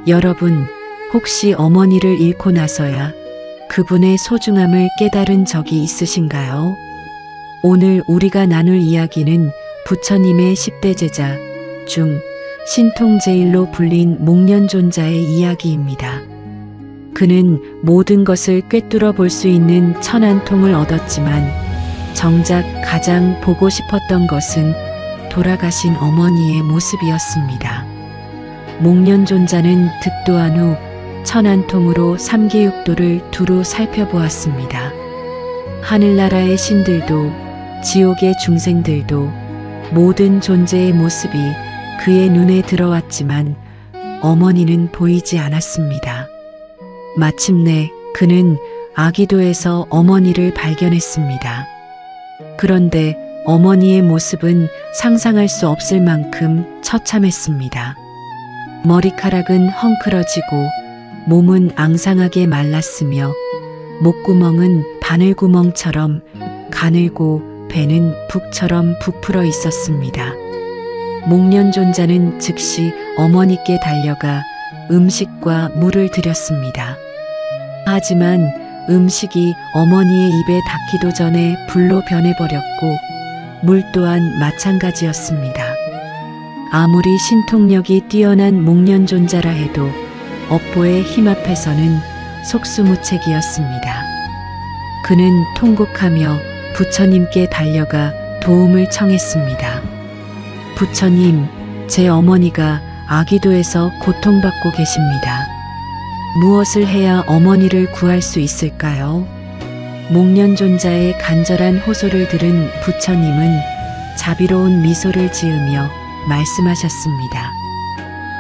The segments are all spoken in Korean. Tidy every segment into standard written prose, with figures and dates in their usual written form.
여러분, 혹시 어머니를 잃고 나서야 그분의 소중함을 깨달은 적이 있으신가요? 오늘 우리가 나눌 이야기는 부처님의 10대 제자 중 신통제일로 불린 목련존자의 이야기입니다. 그는 모든 것을 꿰뚫어 볼 수 있는 천안통을 얻었지만 정작 가장 보고 싶었던 것은 돌아가신 어머니의 모습이었습니다. 목련존자는 득도한 후 천안통으로 삼계육도를 두루 살펴보았습니다. 하늘나라의 신들도 지옥의 중생들도 모든 존재의 모습이 그의 눈에 들어왔지만 어머니는 보이지 않았습니다. 마침내 그는 아기도에서 어머니를 발견했습니다. 그런데 어머니의 모습은 상상할 수 없을 만큼 처참했습니다. 머리카락은 헝클어지고 몸은 앙상하게 말랐으며 목구멍은 바늘구멍처럼 가늘고 배는 북처럼 부풀어 있었습니다. 목련존자는 즉시 어머니께 달려가 음식과 물을 드렸습니다. 하지만 음식이 어머니의 입에 닿기도 전에 불로 변해버렸고 물 또한 마찬가지였습니다. 아무리 신통력이 뛰어난 목련존자라 해도 업보의 힘 앞에서는 속수무책이었습니다. 그는 통곡하며 부처님께 달려가 도움을 청했습니다. 부처님, 제 어머니가 아기도에서 고통받고 계십니다. 무엇을 해야 어머니를 구할 수 있을까요? 목련존자의 간절한 호소를 들은 부처님은 자비로운 미소를 지으며 말씀하셨습니다.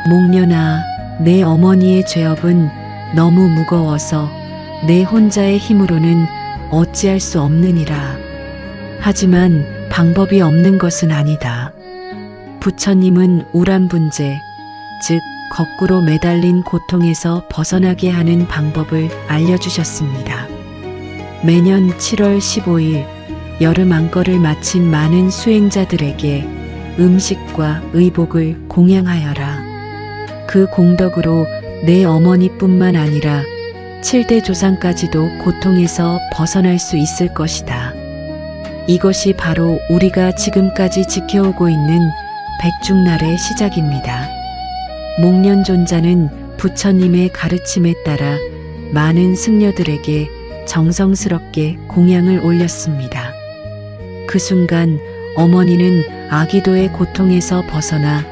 목련아, 내 어머니의 죄업은 너무 무거워서 내 혼자의 힘으로는 어찌할 수 없느니라. 하지만 방법이 없는 것은 아니다. 부처님은 우람분제, 즉 거꾸로 매달린 고통에서 벗어나게 하는 방법을 알려주셨습니다. 매년 7월 15일 여름 안거를 마친 많은 수행자들에게 음식과 의복을 공양하여라. 그 공덕으로 내 어머니뿐만 아니라 7대 조상까지도 고통에서 벗어날 수 있을 것이다. 이것이 바로 우리가 지금까지 지켜오고 있는 백중날의 시작입니다. 목련존자는 부처님의 가르침에 따라 많은 승려들에게 정성스럽게 공양을 올렸습니다. 그 순간 어머니는 아기도의 고통에서 벗어나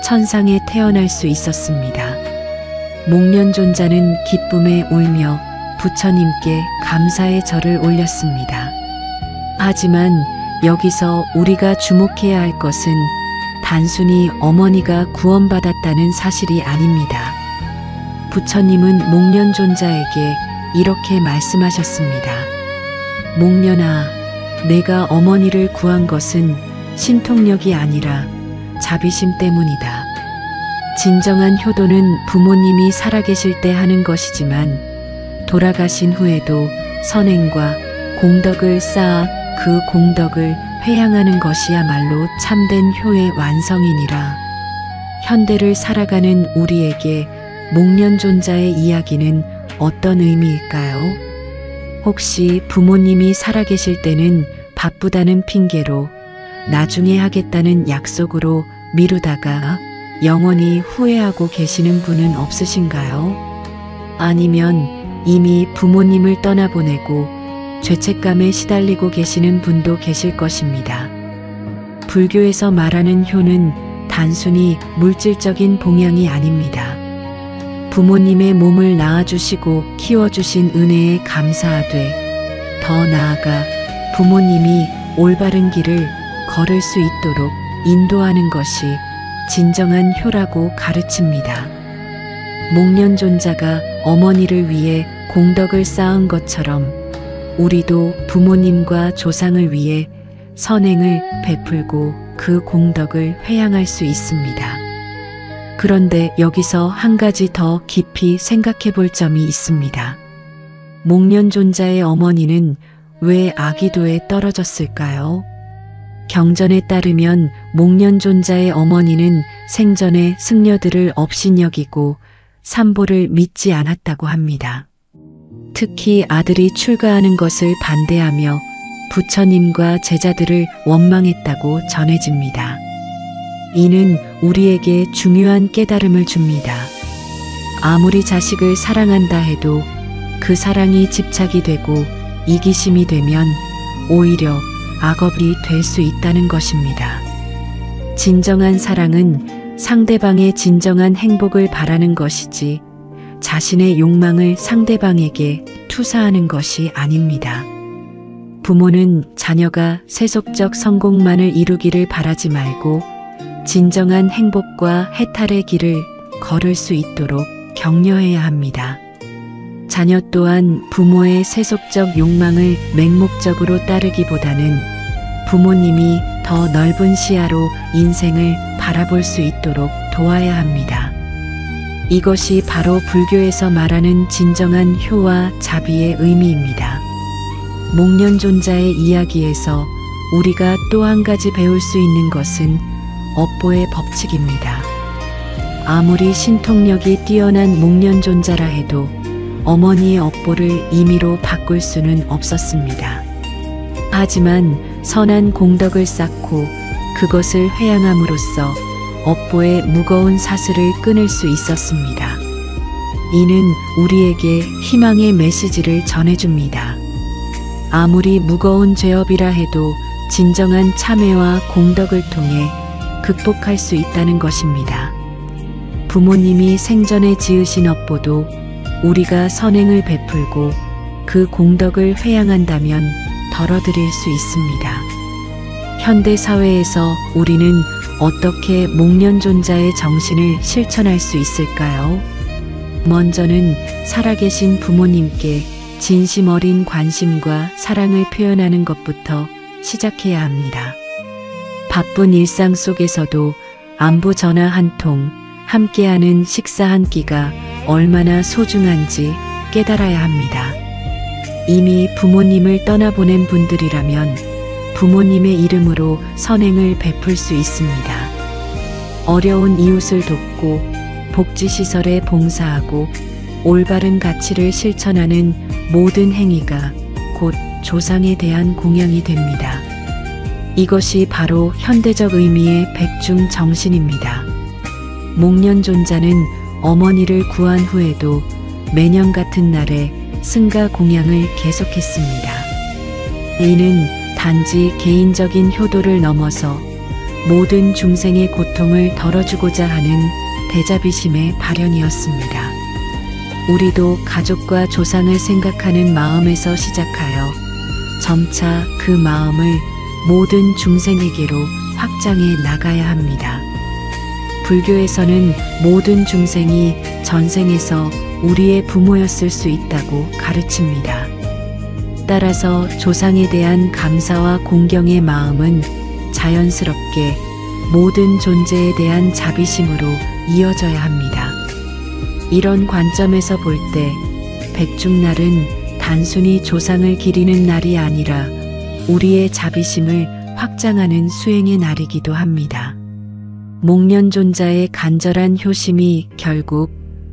천상에 태어날 수 있었습니다. 목련존자는 기쁨에 울며 부처님께 감사의 절을 올렸습니다. 하지만 여기서 우리가 주목해야 할 것은 단순히 어머니가 구원받았다는 사실이 아닙니다. 부처님은 목련존자에게 이렇게 말씀하셨습니다. 목련아, 내가 어머니를 구한 것은 신통력이 아니라 자비심 때문이다. 진정한 효도는 부모님이 살아계실 때 하는 것이지만 돌아가신 후에도 선행과 공덕을 쌓아 그 공덕을 회양하는 것이야말로 참된 효의 완성이니라. 현대를 살아가는 우리에게 목련존자의 이야기는 어떤 의미일까요? 혹시 부모님이 살아계실 때는 바쁘다는 핑계로 나중에 하겠다는 약속으로 미루다가 영원히 후회하고 계시는 분은 없으신가요? 아니면 이미 부모님을 떠나보내고 죄책감에 시달리고 계시는 분도 계실 것입니다. 불교에서 말하는 효는 단순히 물질적인 봉양이 아닙니다. 부모님의 몸을 낳아주시고 키워주신 은혜에 감사하되 더 나아가 부모님이 올바른 길을 걸을 수 있도록 인도하는 것이 진정한 효라고 가르칩니다. 목련존자가 어머니를 위해 공덕을 쌓은 것처럼 우리도 부모님과 조상을 위해 선행을 베풀고 그 공덕을 회양할 수 있습니다. 그런데 여기서 한 가지 더 깊이 생각해 볼 점이 있습니다. 목련존자의 어머니는 왜 아기도에 떨어졌을까요? 경전에 따르면 목련존자의 어머니는 생전에 승려들을 업신여기고 산보를 믿지 않았다고 합니다. 특히 아들이 출가하는 것을 반대하며 부처님과 제자들을 원망했다고 전해집니다. 이는 우리에게 중요한 깨달음을 줍니다. 아무리 자식을 사랑한다 해도 그 사랑이 집착이 되고 이기심이 되면 오히려 악업이 될 수 있다는 것입니다. 진정한 사랑은 상대방의 진정한 행복을 바라는 것이지 자신의 욕망을 상대방에게 투사하는 것이 아닙니다. 부모는 자녀가 세속적 성공만을 이루기를 바라지 말고 진정한 행복과 해탈의 길을 걸을 수 있도록 격려해야 합니다. 자녀 또한 부모의 세속적 욕망을 맹목적으로 따르기보다는 부모님이 더 넓은 시야로 인생을 바라볼 수 있도록 도와야 합니다. 이것이 바로 불교에서 말하는 진정한 효와 자비의 의미입니다. 목련존자의 이야기에서 우리가 또 한 가지 배울 수 있는 것은 업보의 법칙입니다. 아무리 신통력이 뛰어난 목련존자라 해도 어머니의 업보를 임의로 바꿀 수는 없었습니다. 하지만 선한 공덕을 쌓고 그것을 회양함으로써 업보의 무거운 사슬을 끊을 수 있었습니다. 이는 우리에게 희망의 메시지를 전해줍니다. 아무리 무거운 죄업이라 해도 진정한 참회와 공덕을 통해 극복할 수 있다는 것입니다. 부모님이 생전에 지으신 업보도 우리가 선행을 베풀고 그 공덕을 회양한다면 덜어드릴 수 있습니다. 현대 사회에서 우리는 어떻게 목련존자의 정신을 실천할 수 있을까요? 먼저는 살아계신 부모님께 진심 어린 관심과 사랑을 표현하는 것부터 시작해야 합니다. 바쁜 일상 속에서도 안부 전화 한 통, 함께하는 식사 한 끼가 얼마나 소중한지 깨달아야 합니다. 이미 부모님을 떠나보낸 분들이라면 부모님의 이름으로 선행을 베풀 수 있습니다. 어려운 이웃을 돕고 복지시설에 봉사하고 올바른 가치를 실천하는 모든 행위가 곧 조상에 대한 공양이 됩니다. 이것이 바로 현대적 의미의 백중 정신입니다. 목련존자는 어머니를 구한 후에도 매년 같은 날에 승가 공양을 계속했습니다. 이는 단지 개인적인 효도를 넘어서 모든 중생의 고통을 덜어주고자 하는 대자비심의 발현이었습니다. 우리도 가족과 조상을 생각하는 마음에서 시작하여 점차 그 마음을 모든 중생에게로 확장해 나가야 합니다. 불교에서는 모든 중생이 전생에서 우리의 부모였을 수 있다고 가르칩니다. 따라서 조상에 대한 감사와 공경의 마음은 자연스럽게 모든 존재에 대한 자비심으로 이어져야 합니다. 이런 관점에서 볼 때 백중날은 단순히 조상을 기리는 날이 아니라 우리의 자비심을 확장하는 수행의 날이기도 합니다. 목련존자의 간절한 효심이 결국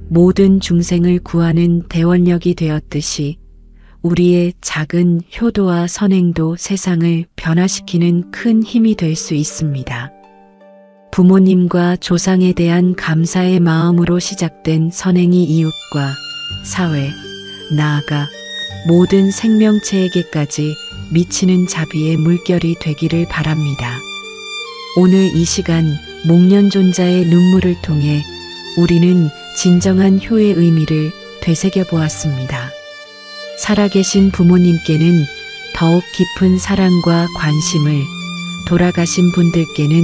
모든 중생을 구하는 대원력이 되었듯이 우리의 작은 효도와 선행도 세상을 변화시키는 큰 힘이 될 수 있습니다. 부모님과 조상에 대한 감사의 마음으로 시작된 선행이 이웃과 사회, 나아가 모든 생명체에게까지 미치는 자비의 물결이 되기를 바랍니다. 오늘 이 시간 목련존자의 눈물을 통해 우리는 진정한 효의 의미를 되새겨 보았습니다. 살아계신 부모님께는 더욱 깊은 사랑과 관심을, 돌아가신 분들께는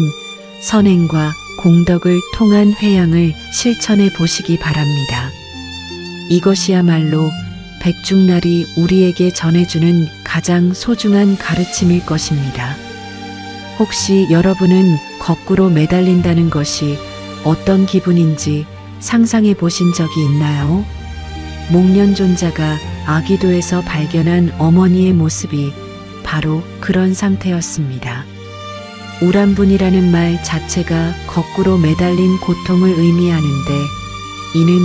선행과 공덕을 통한 회양을 실천해 보시기 바랍니다. 이것이야말로 백중날이 우리에게 전해주는 가장 소중한 가르침일 것입니다. 혹시 여러분은 거꾸로 매달린다는 것이 어떤 기분인지 상상해 보신 적이 있나요? 목련존자가 아기도에서 발견한 어머니의 모습이 바로 그런 상태였습니다. 우란분이라는 말 자체가 거꾸로 매달린 고통을 의미하는데 이는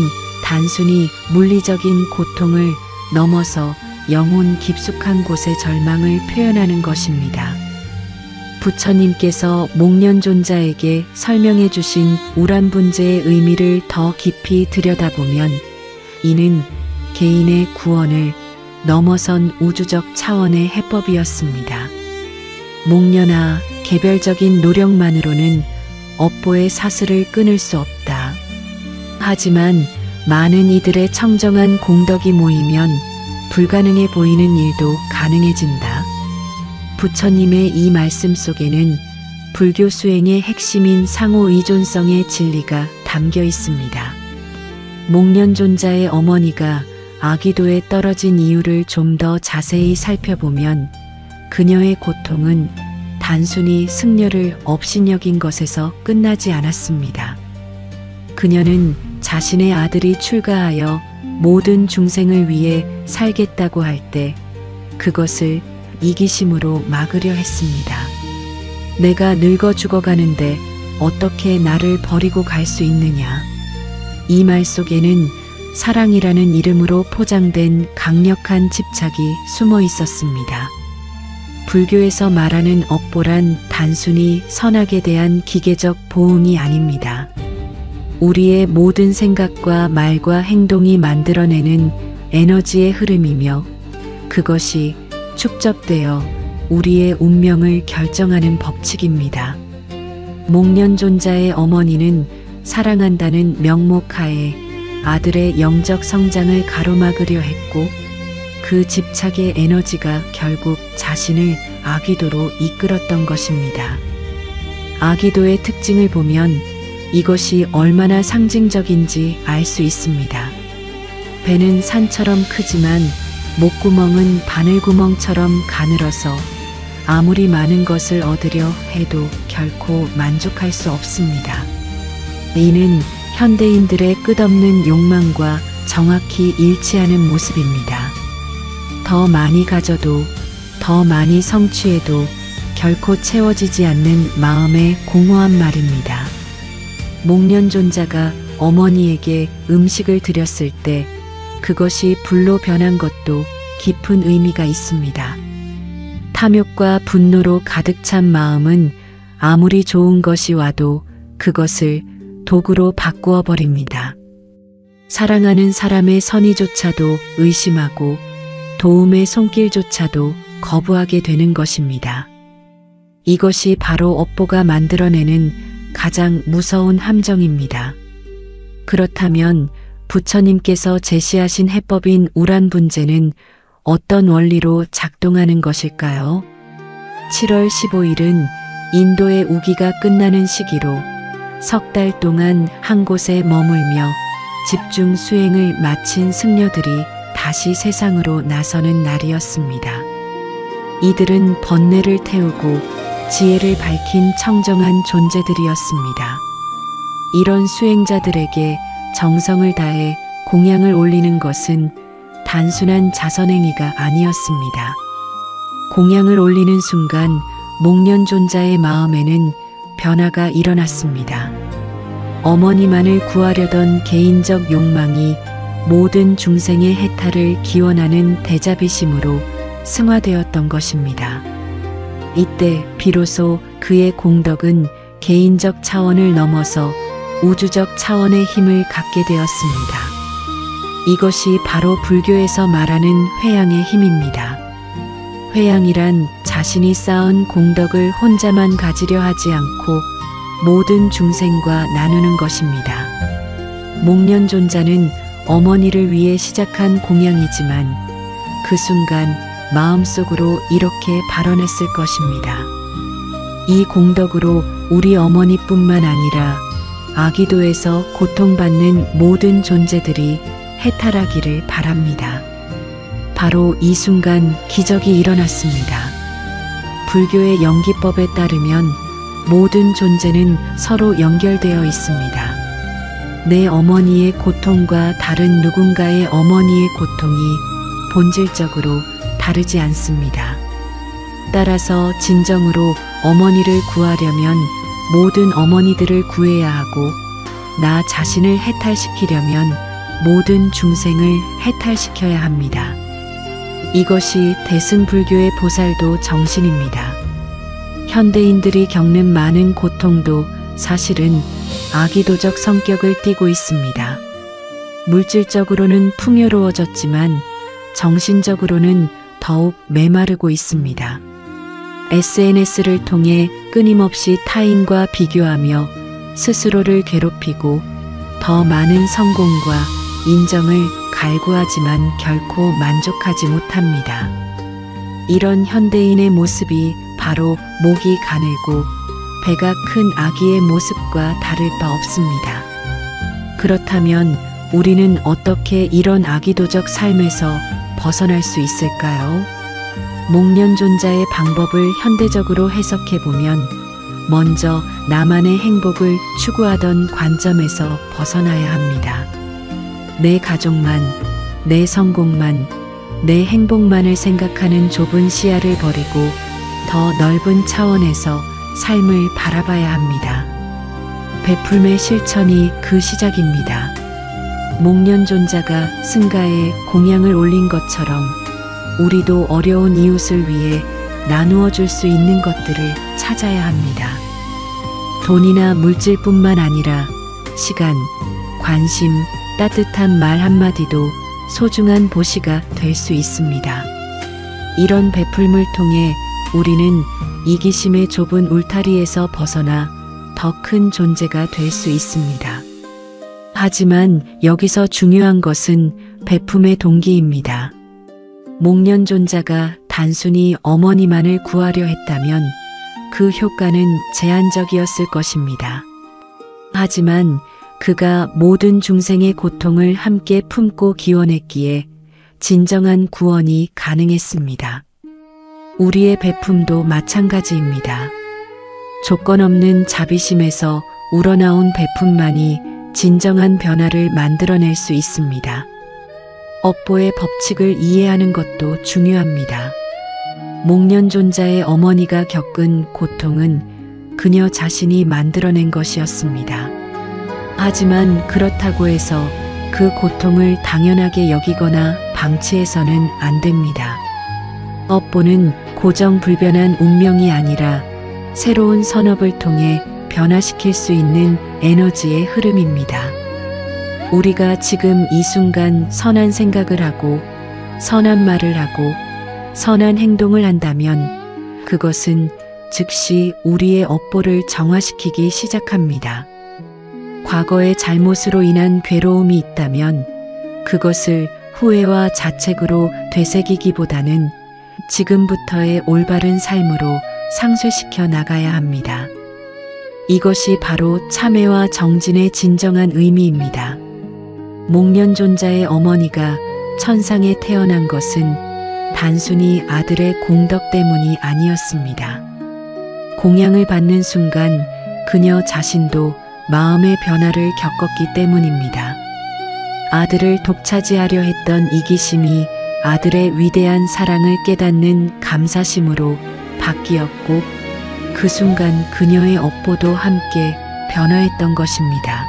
단순히 물리적인 고통을 넘어서 영혼 깊숙한 곳의 절망을 표현하는 것입니다. 부처님께서 목련존자에게 설명해 주신 우란분재의 의미를 더 깊이 들여다보면 이는 개인의 구원을 넘어선 우주적 차원의 해법이었습니다. 목련아, 개별적인 노력만으로는 업보의 사슬을 끊을 수 없다. 하지만 많은 이들의 청정한 공덕이 모이면 불가능해 보이는 일도 가능해진다. 부처님의 이 말씀 속에는 불교 수행의 핵심인 상호의존성의 진리가 담겨 있습니다. 목련존자의 어머니가 아기도에 떨어진 이유를 좀 더 자세히 살펴보면 그녀의 고통은 단순히 승려를 업신여긴 것에서 끝나지 않았습니다. 그녀는 자신의 아들이 출가하여 모든 중생을 위해 살겠다고 할 때 그것을 이기심으로 막으려 했습니다. 내가 늙어 죽어가는데 어떻게 나를 버리고 갈 수 있느냐. 이 말 속에는 사랑이라는 이름으로 포장된 강력한 집착이 숨어 있었습니다. 불교에서 말하는 업보란 단순히 선악에 대한 기계적 보응이 아닙니다. 우리의 모든 생각과 말과 행동이 만들어내는 에너지의 흐름이며 그것이 축적되어 우리의 운명을 결정하는 법칙입니다. 목련존자의 어머니는 사랑한다는 명목하에 아들의 영적 성장을 가로막으려 했고 그 집착의 에너지가 결국 자신을 아기도로 이끌었던 것입니다. 아기도의 특징을 보면 이것이 얼마나 상징적인지 알 수 있습니다. 배는 산처럼 크지만 목구멍은 바늘구멍처럼 가늘어서 아무리 많은 것을 얻으려 해도 결코 만족할 수 없습니다. 이는 현대인들의 끝없는 욕망과 정확히 일치하는 모습입니다. 더 많이 가져도 더 많이 성취해도 결코 채워지지 않는 마음의 공허한 말입니다. 목련존자가 어머니에게 음식을 드렸을 때 그것이 불로 변한 것도 깊은 의미가 있습니다. 탐욕과 분노로 가득 찬 마음은 아무리 좋은 것이 와도 그것을 독으로 바꾸어 버립니다. 사랑하는 사람의 선의조차도 의심하고 도움의 손길조차도 거부하게 되는 것입니다. 이것이 바로 업보가 만들어내는 가장 무서운 함정입니다. 그렇다면 부처님께서 제시하신 해법인 우란분재는 어떤 원리로 작동하는 것일까요? 7월 15일은 인도의 우기가 끝나는 시기로 석 달 동안 한 곳에 머물며 집중 수행을 마친 승려들이 다시 세상으로 나서는 날이었습니다. 이들은 번뇌를 태우고 지혜를 밝힌 청정한 존재들이었습니다. 이런 수행자들에게 정성을 다해 공양을 올리는 것은 단순한 자선행위가 아니었습니다. 공양을 올리는 순간 목련존자의 마음에는 변화가 일어났습니다. 어머니만을 구하려던 개인적 욕망이 모든 중생의 해탈을 기원하는 대자비심으로 승화되었던 것입니다. 이때 비로소 그의 공덕은 개인적 차원을 넘어서 우주적 차원의 힘을 갖게 되었습니다. 이것이 바로 불교에서 말하는 회양의 힘입니다. 회양이란 자신이 쌓은 공덕을 혼자만 가지려 하지 않고 모든 중생과 나누는 것입니다. 목련존자는 어머니를 위해 시작한 공양이지만 그 순간 마음속으로 이렇게 발언했을 것입니다. 이 공덕으로 우리 어머니뿐만 아니라 아기도에서 고통받는 모든 존재들이 해탈하기를 바랍니다. 바로 이 순간 기적이 일어났습니다. 불교의 연기법에 따르면 모든 존재는 서로 연결되어 있습니다. 내 어머니의 고통과 다른 누군가의 어머니의 고통이 본질적으로 다르지 않습니다. 따라서 진정으로 어머니를 구하려면 모든 어머니들을 구해야 하고 나 자신을 해탈시키려면 모든 중생을 해탈시켜야 합니다. 이것이 대승불교의 보살도 정신입니다. 현대인들이 겪는 많은 고통도 사실은 악의도적 성격을 띠고 있습니다. 물질적으로는 풍요로워졌지만 정신적으로는 더욱 메마르고 있습니다. SNS를 통해 끊임없이 타인과 비교하며 스스로를 괴롭히고 더 많은 성공과 인정을 갈구하지만 결코 만족하지 못합니다. 이런 현대인의 모습이 바로 목이 가늘고 배가 큰 아기의 모습과 다를 바 없습니다. 그렇다면 우리는 어떻게 이런 악의도적 삶에서 벗어날 수 있을까요? 목련존자의 방법을 현대적으로 해석해보면 먼저 나만의 행복을 추구하던 관점에서 벗어나야 합니다. 내 가족만, 내 성공만, 내 행복만을 생각하는 좁은 시야를 버리고 더 넓은 차원에서 삶을 바라봐야 합니다. 베풀매 실천이 그 시작입니다. 목련존자가 승가에 공양을 올린 것처럼 우리도 어려운 이웃을 위해 나누어 줄 수 있는 것들을 찾아야 합니다. 돈이나 물질뿐만 아니라 시간, 관심, 따뜻한 말 한마디도 소중한 보시가 될 수 있습니다. 이런 베풀물 통해 우리는 이기심의 좁은 울타리에서 벗어나 더 큰 존재가 될 수 있습니다. 하지만 여기서 중요한 것은 베품의 동기입니다. 목련존자가 단순히 어머니만을 구하려 했다면 그 효과는 제한적이었을 것입니다. 하지만 그가 모든 중생의 고통을 함께 품고 기원했기에 진정한 구원이 가능했습니다. 우리의 베품도 마찬가지입니다. 조건 없는 자비심에서 우러나온 베품만이 진정한 변화를 만들어낼 수 있습니다. 업보의 법칙을 이해하는 것도 중요합니다. 목련존자의 어머니가 겪은 고통은 그녀 자신이 만들어낸 것이었습니다. 하지만 그렇다고 해서 그 고통을 당연하게 여기거나 방치해서는 안 됩니다. 업보는 고정불변한 운명이 아니라 새로운 선업을 통해 변화시킬 수 있는 에너지의 흐름입니다. 우리가 지금 이 순간 선한 생각을 하고 선한 말을 하고 선한 행동을 한다면 그것은 즉시 우리의 업보를 정화시키기 시작합니다. 과거의 잘못으로 인한 괴로움이 있다면 그것을 후회와 자책으로 되새기기보다는 지금부터의 올바른 삶으로 상쇄시켜 나가야 합니다. 이것이 바로 참회와 정진의 진정한 의미입니다. 목련존자의 어머니가 천상에 태어난 것은 단순히 아들의 공덕 때문이 아니었습니다. 공양을 받는 순간 그녀 자신도 마음의 변화를 겪었기 때문입니다. 아들을 독차지하려 했던 이기심이 아들의 위대한 사랑을 깨닫는 감사심으로 바뀌었고 그 순간 그녀의 업보도 함께 변화했던 것입니다.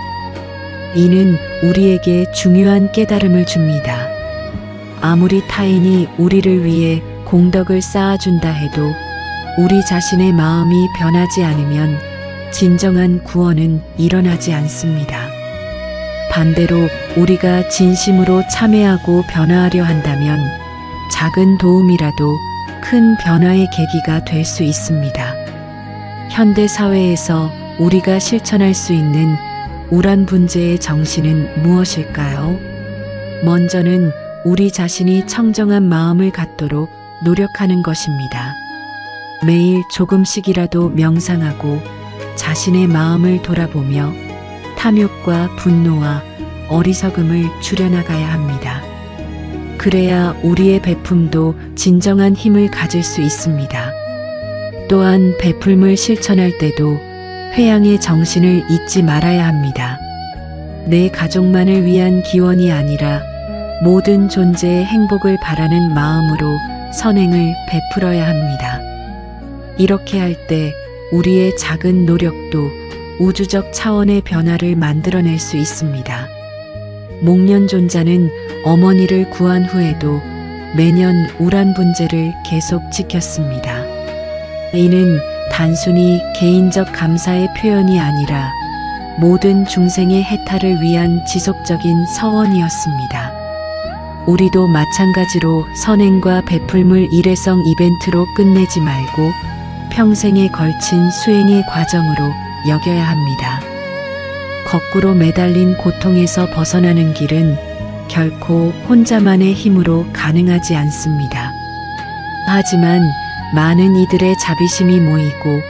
이는 우리에게 중요한 깨달음을 줍니다. 아무리 타인이 우리를 위해 공덕을 쌓아준다 해도 우리 자신의 마음이 변하지 않으면 진정한 구원은 일어나지 않습니다. 반대로 우리가 진심으로 참회하고 변화하려 한다면 작은 도움이라도 큰 변화의 계기가 될 수 있습니다. 현대 사회에서 우리가 실천할 수 있는 우란분재의 정신은 무엇일까요? 먼저는 우리 자신이 청정한 마음을 갖도록 노력하는 것입니다. 매일 조금씩이라도 명상하고 자신의 마음을 돌아보며 탐욕과 분노와 어리석음을 줄여나가야 합니다. 그래야 우리의 베품도 진정한 힘을 가질 수 있습니다. 또한 베풀물 실천할 때도 회양의 정신을 잊지 말아야 합니다. 내 가족만을 위한 기원이 아니라 모든 존재의 행복을 바라는 마음으로 선행을 베풀어야 합니다. 이렇게 할 때 우리의 작은 노력도 우주적 차원의 변화를 만들어낼 수 있습니다. 목련존자는 어머니를 구한 후에도 매년 우란 분제를 계속 지켰습니다. 이는 단순히 개인적 감사의 표현이 아니라 모든 중생의 해탈을 위한 지속적인 서원이었습니다. 우리도 마찬가지로 선행과 베풀물 일회성 이벤트로 끝내지 말고 평생에 걸친 수행의 과정으로 여겨야 합니다. 거꾸로 매달린 고통에서 벗어나는 길은 결코 혼자만의 힘으로 가능하지 않습니다. 하지만 많은 이들의 자비심이 모이고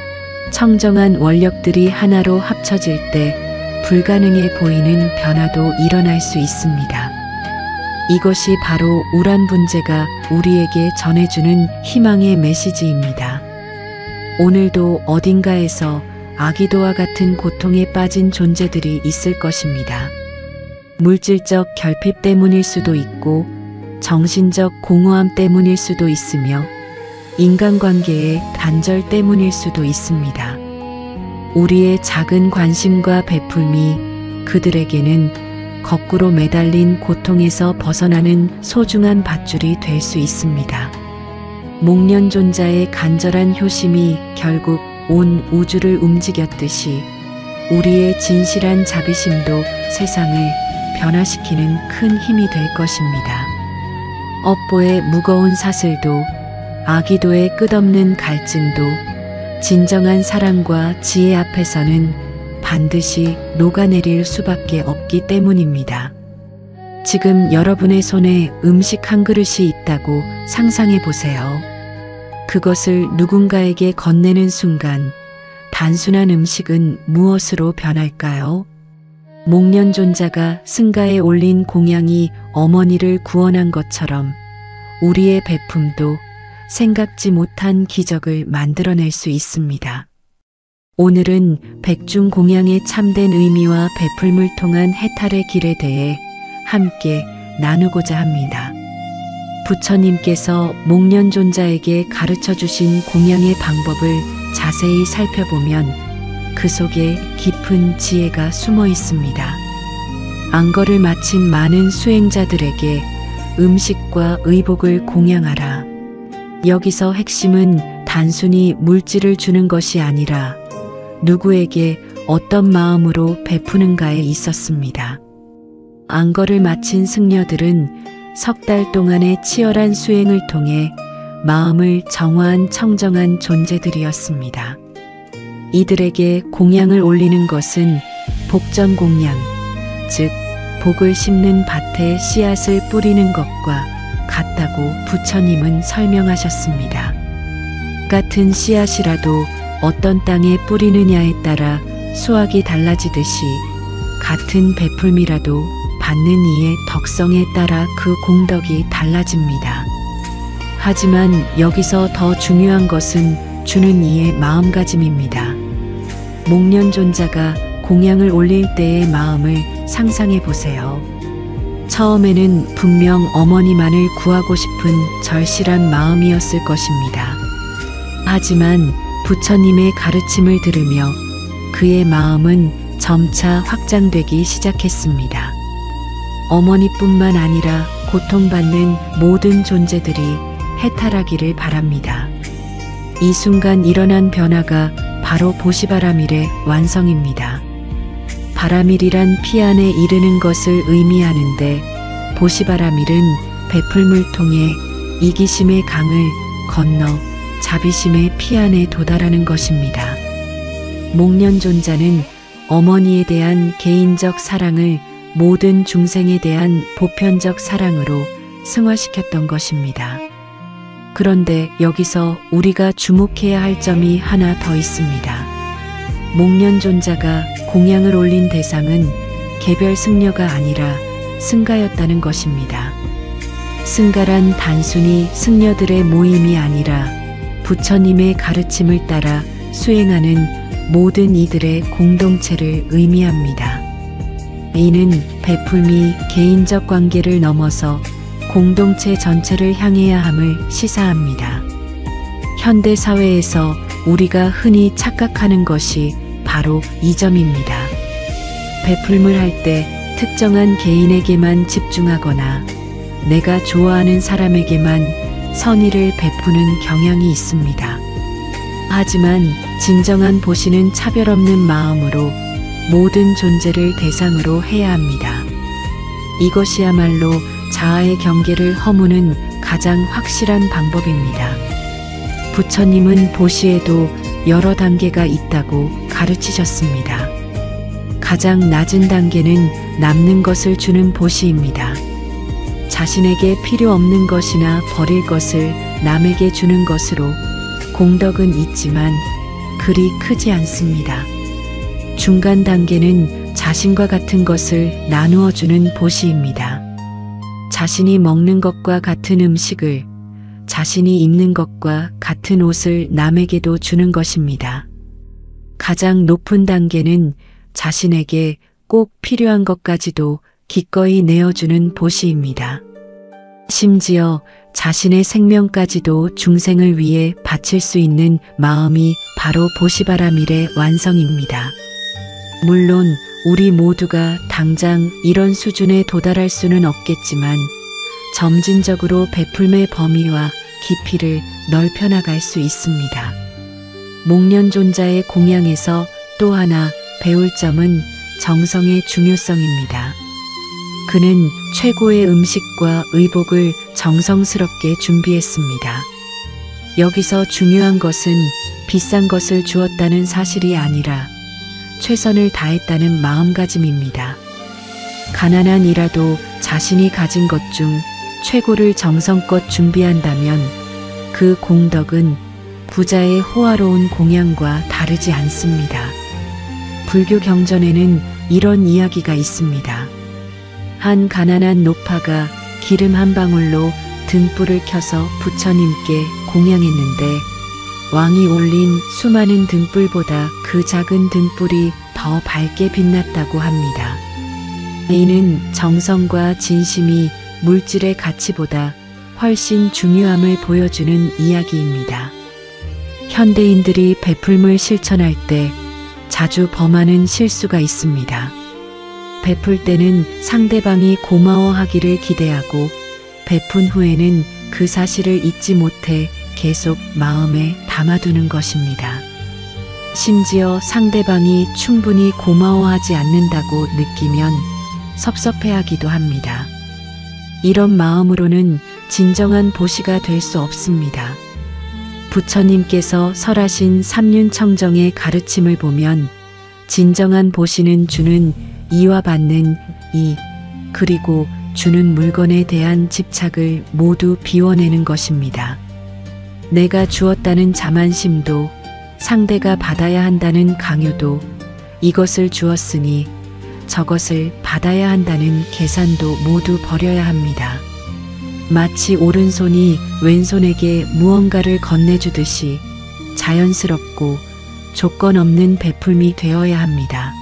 청정한 원력들이 하나로 합쳐질 때 불가능해 보이는 변화도 일어날 수 있습니다. 이것이 바로 우란 분제가 우리에게 전해주는 희망의 메시지입니다. 오늘도 어딘가에서 아기도와 같은 고통에 빠진 존재들이 있을 것입니다. 물질적 결핍 때문일 수도 있고 정신적 공허함 때문일 수도 있으며 인간관계의 단절 때문일 수도 있습니다. 우리의 작은 관심과 베풀미 그들에게는 거꾸로 매달린 고통에서 벗어나는 소중한 밧줄이 될 수 있습니다. 목련존자의 간절한 효심이 결국 온 우주를 움직였듯이 우리의 진실한 자비심도 세상을 변화시키는 큰 힘이 될 것입니다. 업보의 무거운 사슬도 아기도의 끝없는 갈증도 진정한 사랑과 지혜 앞에서는 반드시 녹아내릴 수밖에 없기 때문입니다. 지금 여러분의 손에 음식 한 그릇이 있다고 상상해 보세요. 그것을 누군가에게 건네는 순간 단순한 음식은 무엇으로 변할까요? 목련존자가 승가에 올린 공양이 어머니를 구원한 것처럼 우리의 베품도 생각지 못한 기적을 만들어낼 수 있습니다. 오늘은 백중공양의 참된 의미와 베풀물 통한 해탈의 길에 대해 함께 나누고자 합니다. 부처님께서 목련존자에게 가르쳐 주신 공양의 방법을 자세히 살펴보면 그 속에 깊은 지혜가 숨어 있습니다. 안거를 마친 많은 수행자들에게 음식과 의복을 공양하라. 여기서 핵심은 단순히 물질을 주는 것이 아니라 누구에게 어떤 마음으로 베푸는가에 있었습니다. 안거를 마친 승려들은 석 달 동안의 치열한 수행을 통해 마음을 정화한 청정한 존재들이었습니다. 이들에게 공양을 올리는 것은 복전공양, 즉 복을 심는 밭에 씨앗을 뿌리는 것과 같다고 부처님은 설명하셨습니다. 같은 씨앗이라도 어떤 땅에 뿌리느냐에 따라 수확이 달라지듯이 같은 베풀미라도 받는 이의 덕성에 따라 그 공덕이 달라집니다. 하지만 여기서 더 중요한 것은 주는 이의 마음가짐입니다. 목련존자가 공양을 올릴 때의 마음을 상상해 보세요. 처음에는 분명 어머니만을 구하고 싶은 절실한 마음이었을 것입니다. 하지만 부처님의 가르침을 들으며 그의 마음은 점차 확장되기 시작했습니다. 어머니뿐만 아니라 고통받는 모든 존재들이 해탈하기를 바랍니다. 이 순간 일어난 변화가 바로 보시바라밀의 완성입니다. 바라밀이란 피 안에 이르는 것을 의미하는데 보시바라밀은 베풀물 통해 이기심의 강을 건너 자비심의 피 안에 도달하는 것입니다. 목련존자는 어머니에 대한 개인적 사랑을 모든 중생에 대한 보편적 사랑으로 승화시켰던 것입니다. 그런데 여기서 우리가 주목해야 할 점이 하나 더 있습니다. 목련존자가 공양을 올린 대상은 개별 승려가 아니라 승가였다는 것입니다. 승가란 단순히 승려들의 모임이 아니라 부처님의 가르침을 따라 수행하는 모든 이들의 공동체를 의미합니다. 이는 베풀미 개인적 관계를 넘어서 공동체 전체를 향해야 함을 시사합니다. 현대 사회에서 우리가 흔히 착각하는 것이 바로 이 점입니다. 베풀물 할 때 특정한 개인에게만 집중하거나 내가 좋아하는 사람에게만 선의를 베푸는 경향이 있습니다. 하지만 진정한 보시는 차별 없는 마음으로 모든 존재를 대상으로 해야 합니다. 이것이야말로 자아의 경계를 허무는 가장 확실한 방법입니다. 부처님은 보시에도 여러 단계가 있다고 가르치셨습니다. 가장 낮은 단계는 남는 것을 주는 보시입니다. 자신에게 필요 없는 것이나 버릴 것을 남에게 주는 것으로 공덕은 있지만 그리 크지 않습니다. 중간 단계는 자신과 같은 것을 나누어 주는 보시입니다. 자신이 먹는 것과 같은 음식을, 자신이 입는 것과 같은 옷을 남에게도 주는 것입니다. 가장 높은 단계는 자신에게 꼭 필요한 것까지도 기꺼이 내어주는 보시입니다. 심지어 자신의 생명까지도 중생을 위해 바칠 수 있는 마음이 바로 보시바라밀의 완성입니다. 물론 우리 모두가 당장 이런 수준에 도달할 수는 없겠지만 점진적으로 베풀매 범위와 깊이를 넓혀나갈 수 있습니다. 목련존자의 공양에서 또 하나 배울 점은 정성의 중요성입니다. 그는 최고의 음식과 의복을 정성스럽게 준비했습니다. 여기서 중요한 것은 비싼 것을 주었다는 사실이 아니라 최선을 다했다는 마음가짐입니다. 가난한 이라도 자신이 가진 것 중 최고를 정성껏 준비한다면 그 공덕은 부자의 호화로운 공양과 다르지 않습니다. 불교 경전에는 이런 이야기가 있습니다. 한 가난한 노파가 기름 한 방울로 등불을 켜서 부처님께 공양했는데 왕이 올린 수많은 등불보다 그 작은 등불이 더 밝게 빛났다고 합니다. 이는 정성과 진심이 물질의 가치보다 훨씬 중요함을 보여주는 이야기입니다. 현대인들이 베풀물 실천할 때 자주 범하는 실수가 있습니다. 베풀 때는 상대방이 고마워하기를 기대하고 베푼 후에는 그 사실을 잊지 못해 계속 마음에 담아두는 것입니다. 심지어 상대방이 충분히 고마워하지 않는다고 느끼면 섭섭해하기도 합니다. 이런 마음으로는 진정한 보시가 될 수 없습니다. 부처님께서 설하신 삼륜청정의 가르침을 보면 진정한 보시는 주는 이와 받는 이, 그리고 주는 물건에 대한 집착을 모두 비워내는 것입니다. 내가 주었다는 자만심도, 상대가 받아야 한다는 강요도, 이것을 주었으니 저것을 받아야 한다는 계산도 모두 버려야 합니다. 마치 오른손이 왼손에게 무언가를 건네주듯이 자연스럽고 조건 없는 베풀미 되어야 합니다.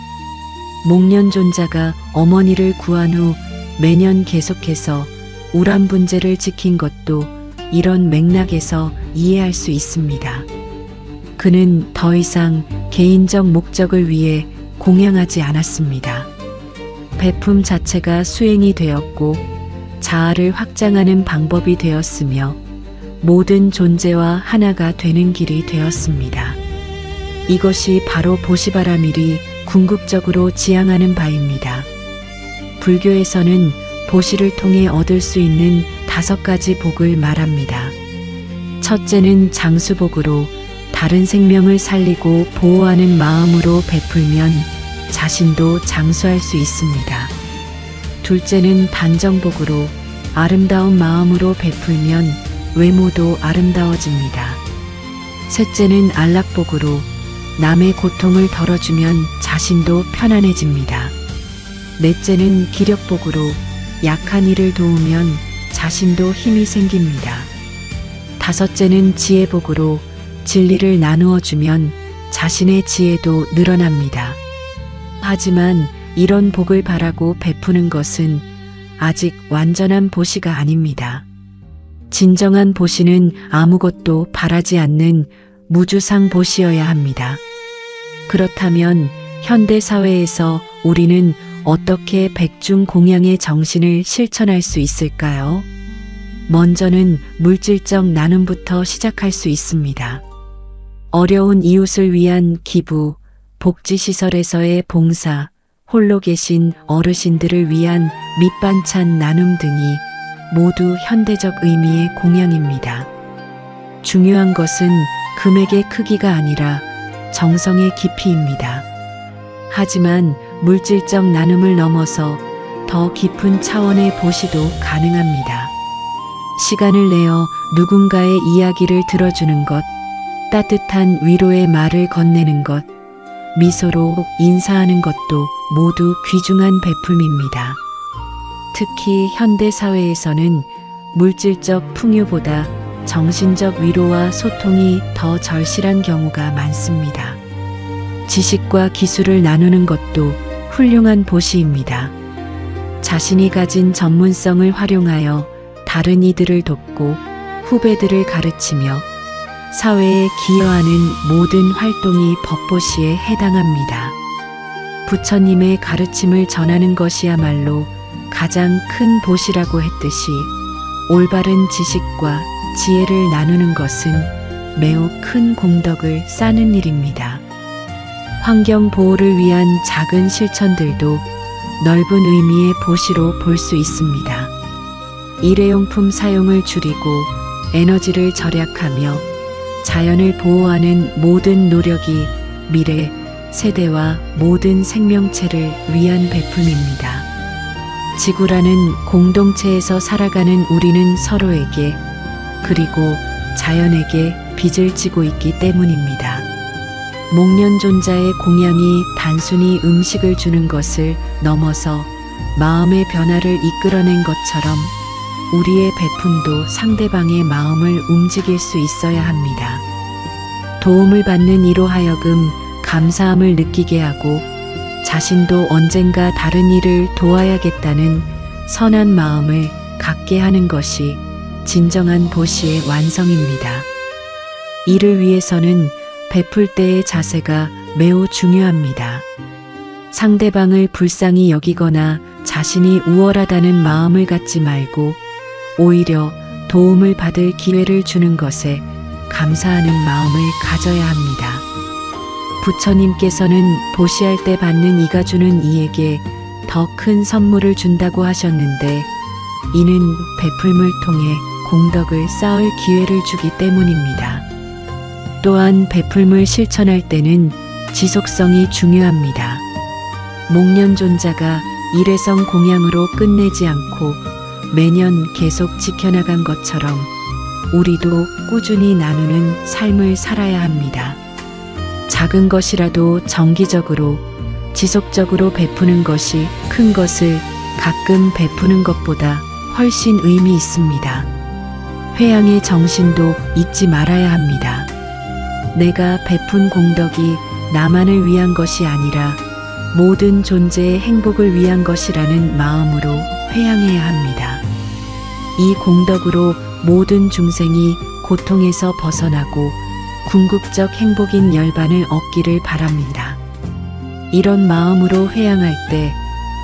목련존자가 어머니를 구한 후 매년 계속해서 우람분재를 지킨 것도 이런 맥락에서 이해할 수 있습니다. 그는 더 이상 개인적 목적을 위해 공양하지 않았습니다. 베품 자체가 수행이 되었고 자아를 확장하는 방법이 되었으며 모든 존재와 하나가 되는 길이 되었습니다. 이것이 바로 보시바라밀이 궁극적으로 지향하는 바입니다. 불교에서는 보시를 통해 얻을 수 있는 5가지 복을 말합니다. 첫째는 장수복으로 다른 생명을 살리고 보호하는 마음으로 베풀면 자신도 장수할 수 있습니다. 둘째는 단정복으로 아름다운 마음으로 베풀면 외모도 아름다워집니다. 셋째는 안락복으로 남의 고통을 덜어주면 자신도 편안해집니다. 넷째는 기력복으로 약한 이를 도우면 자신도 힘이 생깁니다. 다섯째는 지혜복으로 진리를 나누어 주면 자신의 지혜도 늘어납니다. 하지만 이런 복을 바라고 베푸는 것은 아직 완전한 보시가 아닙니다. 진정한 보시는 아무것도 바라지 않는 무주상 보시여야 합니다. 그렇다면 현대 사회에서 우리는 어떻게 백중 공양의 정신을 실천할 수 있을까요? 먼저는 물질적 나눔부터 시작할 수 있습니다. 어려운 이웃을 위한 기부, 복지시설에서의 봉사, 홀로 계신 어르신들을 위한 밑반찬 나눔 등이 모두 현대적 의미의 공양입니다. 중요한 것은 금액의 크기가 아니라 정성의 깊이입니다. 하지만 물질적 나눔을 넘어서 더 깊은 차원의 보시도 가능합니다. 시간을 내어 누군가의 이야기를 들어주는 것, 따뜻한 위로의 말을 건네는 것, 미소로 인사하는 것도 모두 귀중한 베풀미입니다. 특히 현대 사회에서는 물질적 풍요보다 정신적 위로와 소통이 더 절실한 경우가 많습니다. 지식과 기술을 나누는 것도 훌륭한 보시입니다. 자신이 가진 전문성을 활용하여 다른 이들을 돕고 후배들을 가르치며 사회에 기여하는 모든 활동이 법보시에 해당합니다. 부처님의 가르침을 전하는 것이야말로 가장 큰 보시라고 했듯이 올바른 지식과 지혜를 나누는 것은 매우 큰 공덕을 쌓는 일입니다. 환경 보호를 위한 작은 실천들도 넓은 의미의 보시로 볼 수 있습니다. 일회용품 사용을 줄이고 에너지를 절약하며 자연을 보호하는 모든 노력이 미래 세대와 모든 생명체를 위한 베품입니다. 지구라는 공동체에서 살아가는 우리는 서로에게 그리고 자연에게 빚을 지고 있기 때문입니다. 목련존자의 공양이 단순히 음식을 주는 것을 넘어서 마음의 변화를 이끌어낸 것처럼 우리의 베품도 상대방의 마음을 움직일 수 있어야 합니다. 도움을 받는 이로 하여금 감사함을 느끼게 하고 자신도 언젠가 다른 이를 도와야겠다는 선한 마음을 갖게 하는 것이 진정한 보시의 완성입니다. 이를 위해서는 베풀 때의 자세가 매우 중요합니다. 상대방을 불쌍히 여기거나 자신이 우월하다는 마음을 갖지 말고 오히려 도움을 받을 기회를 주는 것에 감사하는 마음을 가져야 합니다. 부처님께서는 보시할 때 받는 이가 주는 이에게 더 큰 선물을 준다고 하셨는데 이는 베풀물 통해 공덕을 쌓을 기회를 주기 때문입니다. 또한 베풀물 실천할 때는 지속성이 중요합니다. 목련존자가 일회성 공양으로 끝내지 않고 매년 계속 지켜나간 것처럼 우리도 꾸준히 나누는 삶을 살아야 합니다. 작은 것이라도 정기적으로 지속적으로 베푸는 것이 큰 것을 가끔 베푸는 것보다 훨씬 의미 있습니다. 회양의 정신도 잊지 말아야 합니다. 내가 베푼 공덕이 나만을 위한 것이 아니라 모든 존재의 행복을 위한 것이라는 마음으로 회양해야 합니다. 이 공덕으로 모든 중생이 고통에서 벗어나고 궁극적 행복인 열반을 얻기를 바랍니다. 이런 마음으로 회양할 때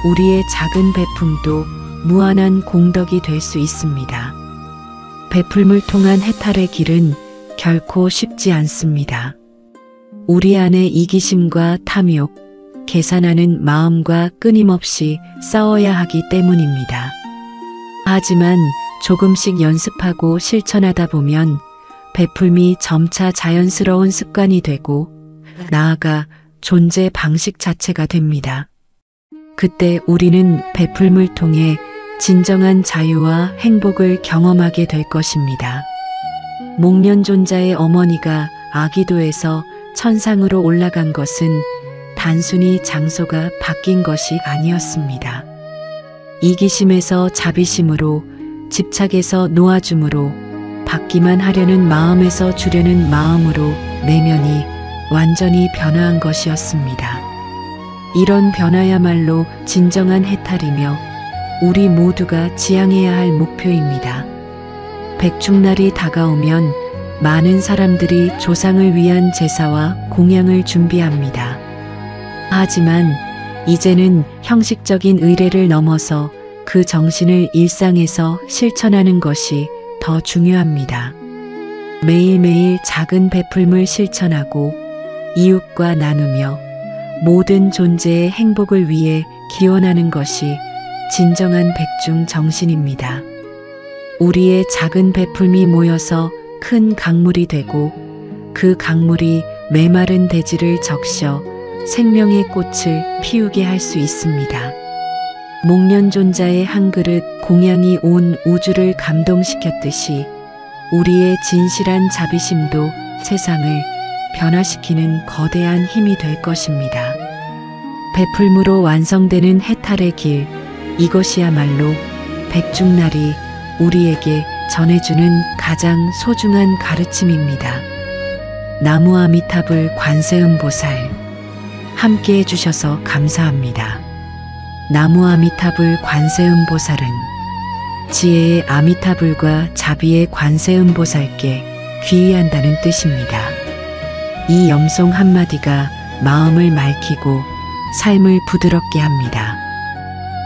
우리의 작은 베품도 무한한 공덕이 될 수 있습니다. 베풀물 통한 해탈의 길은 결코 쉽지 않습니다. 우리 안에 이기심과 탐욕, 계산하는 마음과 끊임없이 싸워야 하기 때문입니다. 하지만 조금씩 연습하고 실천하다 보면 베풀미 점차 자연스러운 습관이 되고 나아가 존재 방식 자체가 됩니다. 그때 우리는 베풀물 통해 진정한 자유와 행복을 경험하게 될 것입니다. 목련존자의 어머니가 아기도에서 천상으로 올라간 것은 단순히 장소가 바뀐 것이 아니었습니다. 이기심에서 자비심으로, 집착에서 놓아줌으로, 받기만 하려는 마음에서 주려는 마음으로 내면이 완전히 변화한 것이었습니다. 이런 변화야말로 진정한 해탈이며 우리 모두가 지향해야 할 목표입니다. 백중날이 다가오면 많은 사람들이 조상을 위한 제사와 공양을 준비합니다. 하지만 이제는 형식적인 의례를 넘어서 그 정신을 일상에서 실천하는 것이 더 중요합니다. 매일매일 작은 베풀물 실천하고 이웃과 나누며 모든 존재의 행복을 위해 기원하는 것이 진정한 백중 정신입니다. 우리의 작은 베풀미 모여서 큰 강물이 되고 그 강물이 메마른 대지를 적셔 생명의 꽃을 피우게 할 수 있습니다. 목련존자의 한 그릇 공양이 온 우주를 감동시켰듯이 우리의 진실한 자비심도 세상을 변화시키는 거대한 힘이 될 것입니다. 베풀무로 완성되는 해탈의 길, 이것이야말로 백중날이 우리에게 전해주는 가장 소중한 가르침입니다. 나무 아미타불 관세음보살, 함께 해주셔서 감사합니다. 나무 아미타불 관세음보살은 지혜의 아미타불과 자비의 관세음보살께 귀의한다는 뜻입니다. 이 염송 한마디가 마음을 맑히고 삶을 부드럽게 합니다.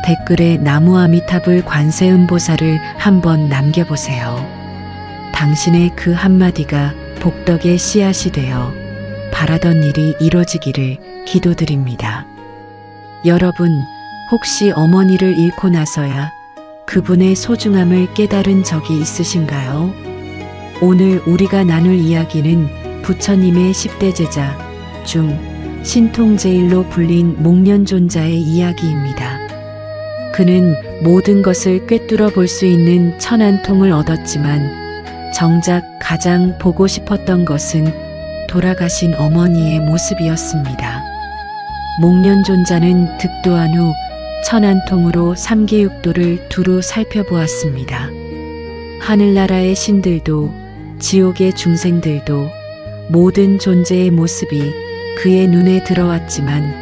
댓글에 나무 아미타불 관세음보살을 한번 남겨보세요. 당신의 그 한마디가 복덕의 씨앗이 되어 바라던 일이 이뤄지기를 기도드립니다. 여러분, 혹시 어머니를 잃고 나서야 그분의 소중함을 깨달은 적이 있으신가요? 오늘 우리가 나눌 이야기는 부처님의 10대 제자 중 신통제일로 불린 목련존자의 이야기입니다. 그는 모든 것을 꿰뚫어 볼 수 있는 천안통을 얻었지만 정작 가장 보고 싶었던 것은 돌아가신 어머니의 모습이었습니다. 목련존자는 득도한 후 천안통으로 삼계육도를 두루 살펴보았습니다. 하늘나라의 신들도 지옥의 중생들도 모든 존재의 모습이 그의 눈에 들어왔지만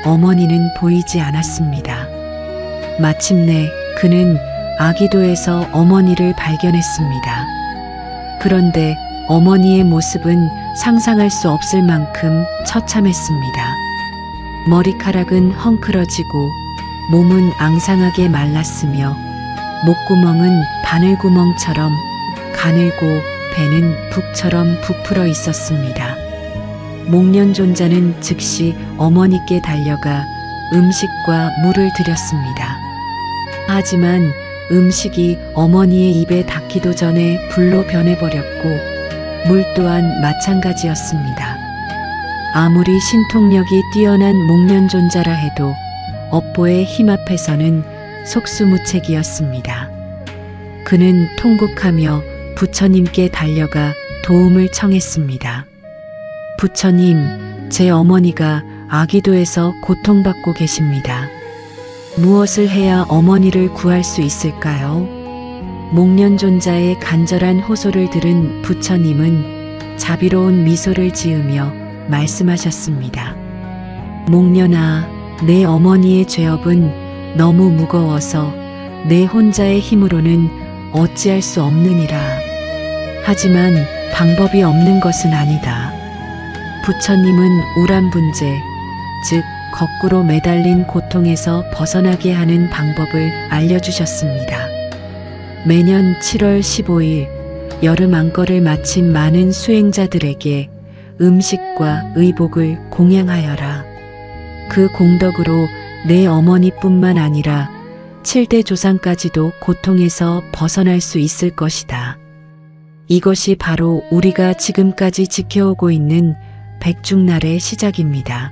어머니는 보이지 않았습니다. 마침내 그는 아기도에서 어머니를 발견했습니다. 그런데 어머니의 모습은 상상할 수 없을 만큼 처참했습니다. 머리카락은 헝클어지고 몸은 앙상하게 말랐으며 목구멍은 바늘구멍처럼 가늘고 배는 북처럼 부풀어 있었습니다. 목련존자는 즉시 어머니께 달려가 음식과 물을 드렸습니다. 하지만 음식이 어머니의 입에 닿기도 전에 불로 변해버렸고 물 또한 마찬가지였습니다. 아무리 신통력이 뛰어난 목련존자라 해도 업보의 힘 앞에서는 속수무책이었습니다. 그는 통곡하며 부처님께 달려가 도움을 청했습니다. 부처님, 제 어머니가 아기도에서 고통받고 계십니다. 무엇을 해야 어머니를 구할 수 있을까요? 목련존자의 간절한 호소를 들은 부처님은 자비로운 미소를 지으며 말씀하셨습니다. 목련아, 내 어머니의 죄업은 너무 무거워서 내 혼자의 힘으로는 어찌할 수 없느니라. 하지만 방법이 없는 것은 아니다. 부처님은 우람분제, 즉 거꾸로 매달린 고통에서 벗어나게 하는 방법을 알려주셨습니다. 매년 7월 15일 여름 안거를 마친 많은 수행자들에게 음식과 의복을 공양하여라. 그 공덕으로 내 어머니뿐만 아니라 7대 조상까지도 고통에서 벗어날 수 있을 것이다. 이것이 바로 우리가 지금까지 지켜오고 있는 백중날의 시작입니다.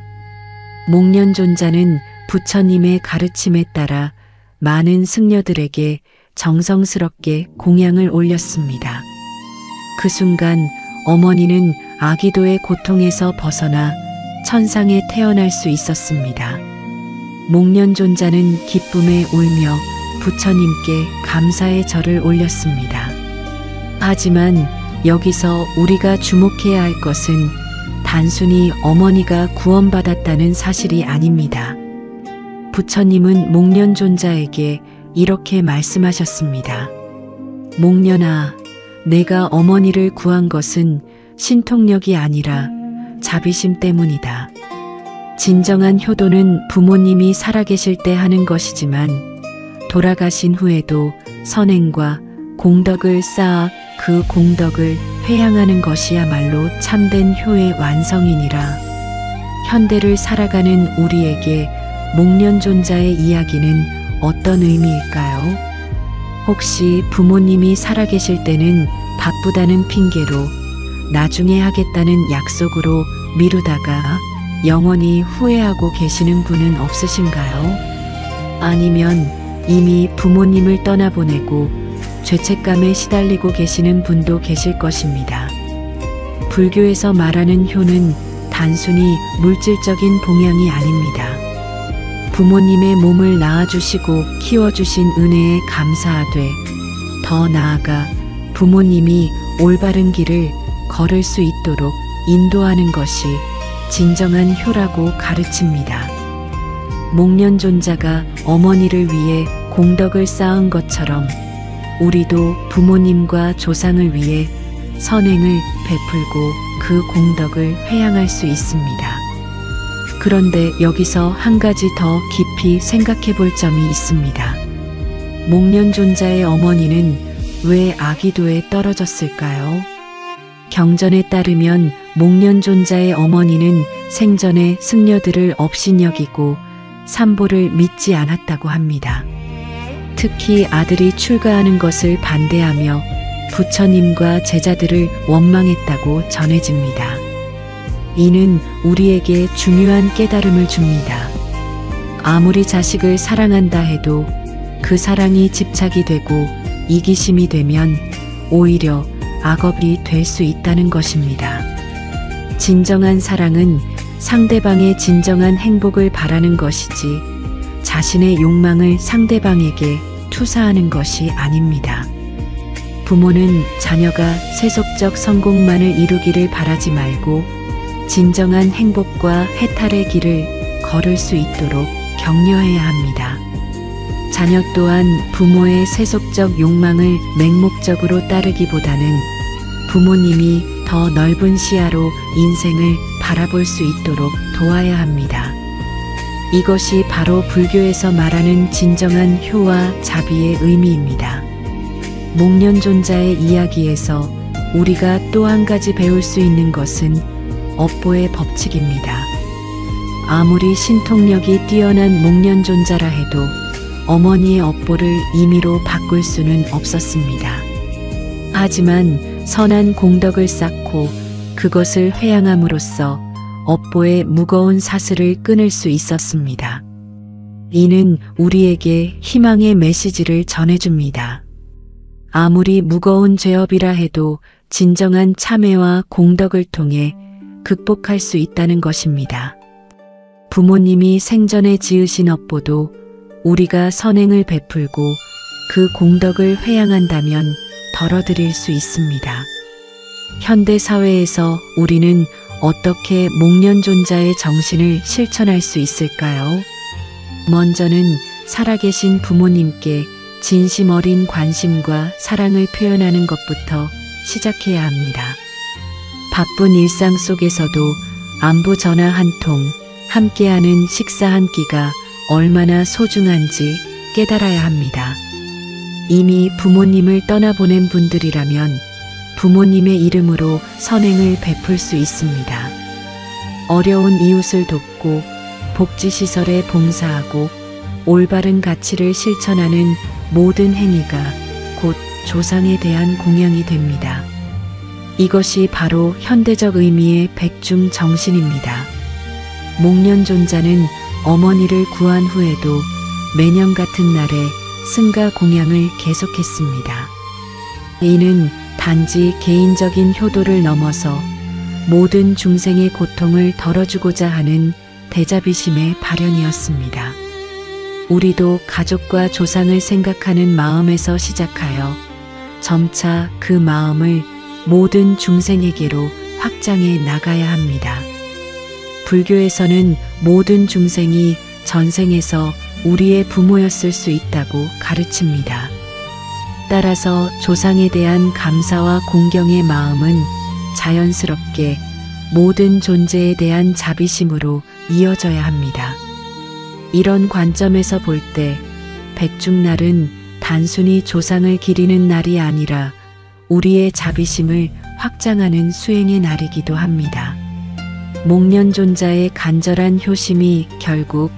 목련존자는 부처님의 가르침에 따라 많은 승려들에게 정성스럽게 공양을 올렸습니다. 그 순간 어머니는 아기도의 고통에서 벗어나 천상에 태어날 수 있었습니다. 목련존자는 기쁨에 울며 부처님께 감사의 절을 올렸습니다. 하지만 여기서 우리가 주목해야 할 것은 단순히 어머니가 구원받았다는 사실이 아닙니다. 부처님은 목련존자에게 이렇게 말씀하셨습니다. 목련아, 내가 어머니를 구한 것은 신통력이 아니라 자비심 때문이다. 진정한 효도는 부모님이 살아계실 때 하는 것이지만 돌아가신 후에도 선행과 공덕을 쌓아 그 공덕을 회양하는 것이야말로 참된 효의 완성이니라. 현대를 살아가는 우리에게 목련존자의 이야기는 어떤 의미일까요? 혹시 부모님이 살아계실 때는 바쁘다는 핑계로 나중에 하겠다는 약속으로 미루다가 영원히 후회하고 계시는 분은 없으신가요? 아니면 이미 부모님을 떠나보내고 죄책감에 시달리고 계시는 분도 계실 것입니다. 불교에서 말하는 효는 단순히 물질적인 봉양이 아닙니다. 부모님의 몸을 낳아주시고 키워주신 은혜에 감사하되 더 나아가 부모님이 올바른 길을 걸을 수 있도록 인도하는 것이 진정한 효라고 가르칩니다. 목련존자가 어머니를 위해 공덕을 쌓은 것처럼 우리도 부모님과 조상을 위해 선행을 베풀고 그 공덕을 회양할 수 있습니다. 그런데 여기서 한 가지 더 깊이 생각해 볼 점이 있습니다. 목련존자의 어머니는 왜 아기도에 떨어졌을까요? 경전에 따르면 목련존자의 어머니는 생전에 승려들을 업신여기고 삼보를 믿지 않았다고 합니다. 특히 아들이 출가하는 것을 반대하며 부처님과 제자들을 원망했다고 전해집니다. 이는 우리에게 중요한 깨달음을 줍니다. 아무리 자식을 사랑한다 해도 그 사랑이 집착이 되고 이기심이 되면 오히려 악업이 될 수 있다는 것입니다. 진정한 사랑은 상대방의 진정한 행복을 바라는 것이지 자신의 욕망을 상대방에게 투사하는 것이 아닙니다. 부모는 자녀가 세속적 성공만을 이루기를 바라지 말고 진정한 행복과 해탈의 길을 걸을 수 있도록 격려해야 합니다. 자녀 또한 부모의 세속적 욕망을 맹목적으로 따르기보다는 부모님이 더 넓은 시야로 인생을 바라볼 수 있도록 도와야 합니다. 이것이 바로 불교에서 말하는 진정한 효와 자비의 의미입니다. 목련존자의 이야기에서 우리가 또 한 가지 배울 수 있는 것은 업보의 법칙입니다. 아무리 신통력이 뛰어난 목련존자라 해도 어머니의 업보를 임의로 바꿀 수는 없었습니다. 하지만 선한 공덕을 쌓고 그것을 회양함으로써 업보의 무거운 사슬을 끊을 수 있었습니다. 이는 우리에게 희망의 메시지를 전해줍니다. 아무리 무거운 죄업이라 해도 진정한 참회와 공덕을 통해 극복할 수 있다는 것입니다. 부모님이 생전에 지으신 업보도 우리가 선행을 베풀고 그 공덕을 회양한다면 덜어드릴 수 있습니다. 현대 사회에서 우리는 어떻게 목련존자의 정신을 실천할 수 있을까요? 먼저는 살아계신 부모님께 진심 어린 관심과 사랑을 표현하는 것부터 시작해야 합니다. 바쁜 일상 속에서도 안부 전화 한 통, 함께하는 식사 한 끼가 얼마나 소중한지 깨달아야 합니다. 이미 부모님을 떠나보낸 분들이라면 부모님의 이름으로 선행을 베풀 수 있습니다. 어려운 이웃을 돕고 복지시설에 봉사하고 올바른 가치를 실천하는 모든 행위가 곧 조상에 대한 공양이 됩니다. 이것이 바로 현대적 의미의 백중 정신입니다. 목련존자는 어머니를 구한 후에도 매년 같은 날에 승가 공양을 계속했습니다. 이는 단지 개인적인 효도를 넘어서 모든 중생의 고통을 덜어주고자 하는 대자비심의 발현이었습니다. 우리도 가족과 조상을 생각하는 마음에서 시작하여 점차 그 마음을 모든 중생에게로 확장해 나가야 합니다. 불교에서는 모든 중생이 전생에서 우리의 부모였을 수 있다고 가르칩니다. 따라서 조상에 대한 감사와 공경의 마음은 자연스럽게 모든 존재에 대한 자비심으로 이어져야 합니다. 이런 관점에서 볼 때 백중날은 단순히 조상을 기리는 날이 아니라 우리의 자비심을 확장하는 수행의 날이기도 합니다. 목련존자의 간절한 효심이 결국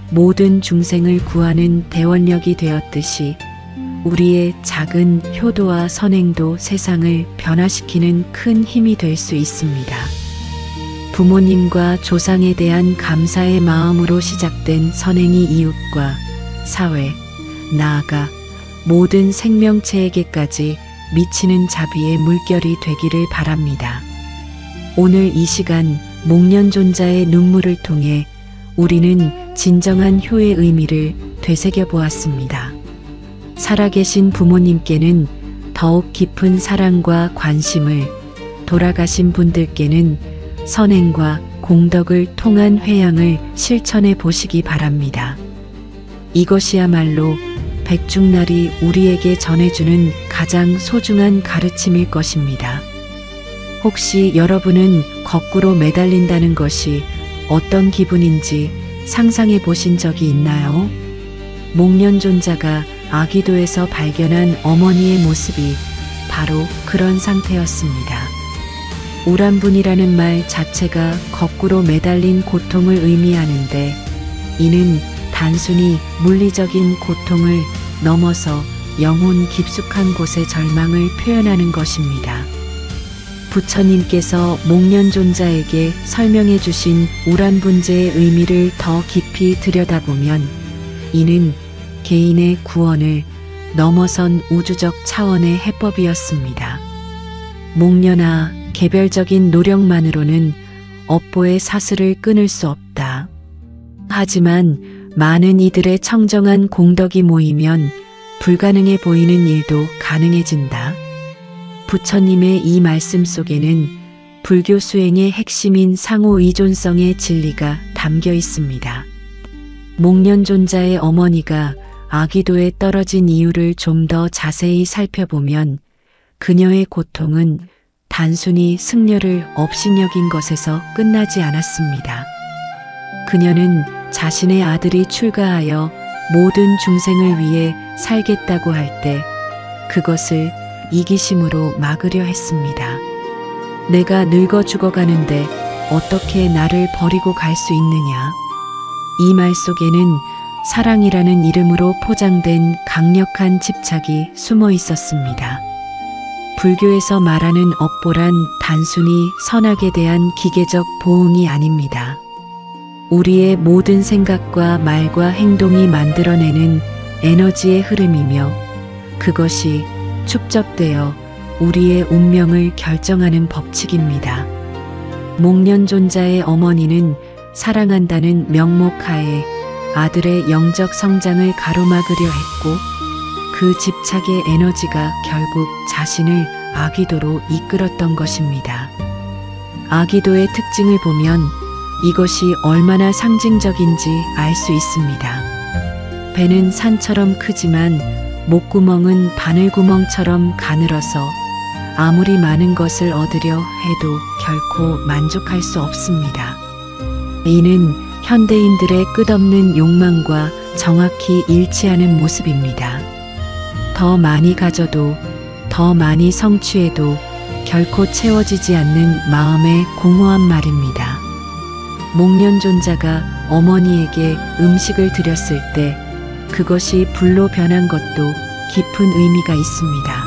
모든 중생을 구하는 대원력이 되었듯이 우리의 작은 효도와 선행도 세상을 변화시키는 큰 힘이 될 수 있습니다. 부모님과 조상에 대한 감사의 마음으로 시작된 선행이 이웃과 사회, 나아가 모든 생명체에게까지 미치는 자비의 물결이 되기를 바랍니다. 오늘 이 시간 목련존자의 눈물을 통해 우리는 진정한 효의 의미를 되새겨 보았습니다. 살아계신 부모님께는 더욱 깊은 사랑과 관심을, 돌아가신 분들께는 선행과 공덕을 통한 회양을 실천해 보시기 바랍니다. 이것이야말로 백중날이 우리에게 전해주는 가장 소중한 가르침일 것입니다. 혹시 여러분은 거꾸로 매달린다는 것이 어떤 기분인지 상상해 보신 적이 있나요? 목련존자가 아기도에서 발견한 어머니의 모습이 바로 그런 상태였습니다. 우란분이라는 말 자체가 거꾸로 매달린 고통을 의미하는데 이는 단순히 물리적인 고통을 넘어서 영혼 깊숙한 곳의 절망을 표현하는 것입니다. 부처님께서 목련존자에게 설명해 주신 우란분제의 의미를 더 깊이 들여다보면 이는 개인의 구원을 넘어선 우주적 차원의 해법이었습니다. 목련아, 개별적인 노력만으로는 업보의 사슬을 끊을 수 없다. 하지만 많은 이들의 청정한 공덕이 모이면 불가능해 보이는 일도 가능해진다. 부처님의 이 말씀 속에는 불교 수행의 핵심인 상호 의존성의 진리가 담겨 있습니다. 목련존자의 어머니가 아기도에 떨어진 이유를 좀 더 자세히 살펴보면 그녀의 고통은 단순히 승려를 업신여긴 것에서 끝나지 않았습니다. 그녀는 자신의 아들이 출가하여 모든 중생을 위해 살겠다고 할 때 그것을 이기심으로 막으려 했습니다. 내가 늙어 죽어가는데 어떻게 나를 버리고 갈 수 있느냐. 이 말 속에는 사랑이라는 이름으로 포장된 강력한 집착이 숨어 있었습니다. 불교에서 말하는 업보란 단순히 선악에 대한 기계적 보응이 아닙니다. 우리의 모든 생각과 말과 행동이 만들어내는 에너지의 흐름이며 그것이 축적되어 우리의 운명을 결정하는 법칙입니다. 목련존자의 어머니는 사랑한다는 명목하에 아들의 영적 성장을 가로막으려 했고 그 집착의 에너지가 결국 자신을 아기도로 이끌었던 것입니다. 아기도의 특징을 보면 이것이 얼마나 상징적인지 알 수 있습니다. 배는 산처럼 크지만 목구멍은 바늘구멍처럼 가늘어서 아무리 많은 것을 얻으려 해도 결코 만족할 수 없습니다. 이는 현대인들의 끝없는 욕망과 정확히 일치하는 모습입니다. 더 많이 가져도 더 많이 성취해도 결코 채워지지 않는 마음의 공허한 말입니다. 목련존자가 어머니에게 음식을 드렸을 때 그것이 불로 변한 것도 깊은 의미가 있습니다.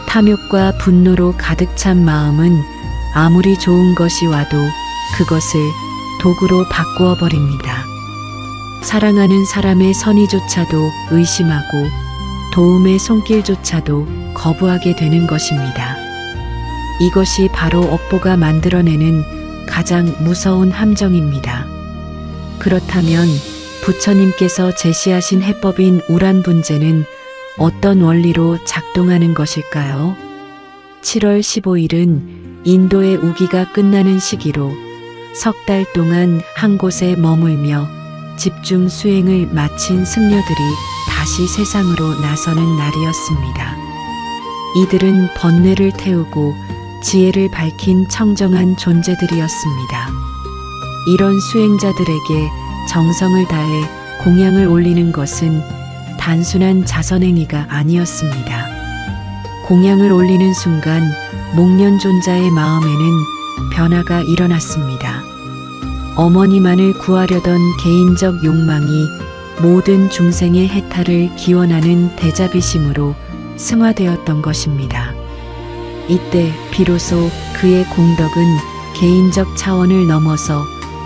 탐욕과 분노로 가득 찬 마음은 아무리 좋은 것이 와도 그것을 도구로 바꾸어 버립니다. 사랑하는 사람의 선의조차도 의심하고 도움의 손길조차도 거부하게 되는 것입니다. 이것이 바로 업보가 만들어내는 가장 무서운 함정입니다. 그렇다면 부처님께서 제시하신 해법인 우란분제는 어떤 원리로 작동하는 것일까요? 7월 15일은 인도의 우기가 끝나는 시기로 석 달 동안 한 곳에 머물며 집중 수행을 마친 승려들이 다시 세상으로 나서는 날이었습니다. 이들은 번뇌를 태우고 지혜를 밝힌 청정한 존재들이었습니다. 이런 수행자들에게 정성을 다해 공양을 올리는 것은 단순한 자선행위가 아니었습니다. 공양을 올리는 순간 목련존자의 마음에는 변화가 일어났습니다. 어머니만을 구하려던 개인적 욕망이 모든 중생의 해탈을 기원하는 대자비심으로 승화되었던 것입니다. 이때 비로소 그의 공덕은 개인적 차원을 넘어서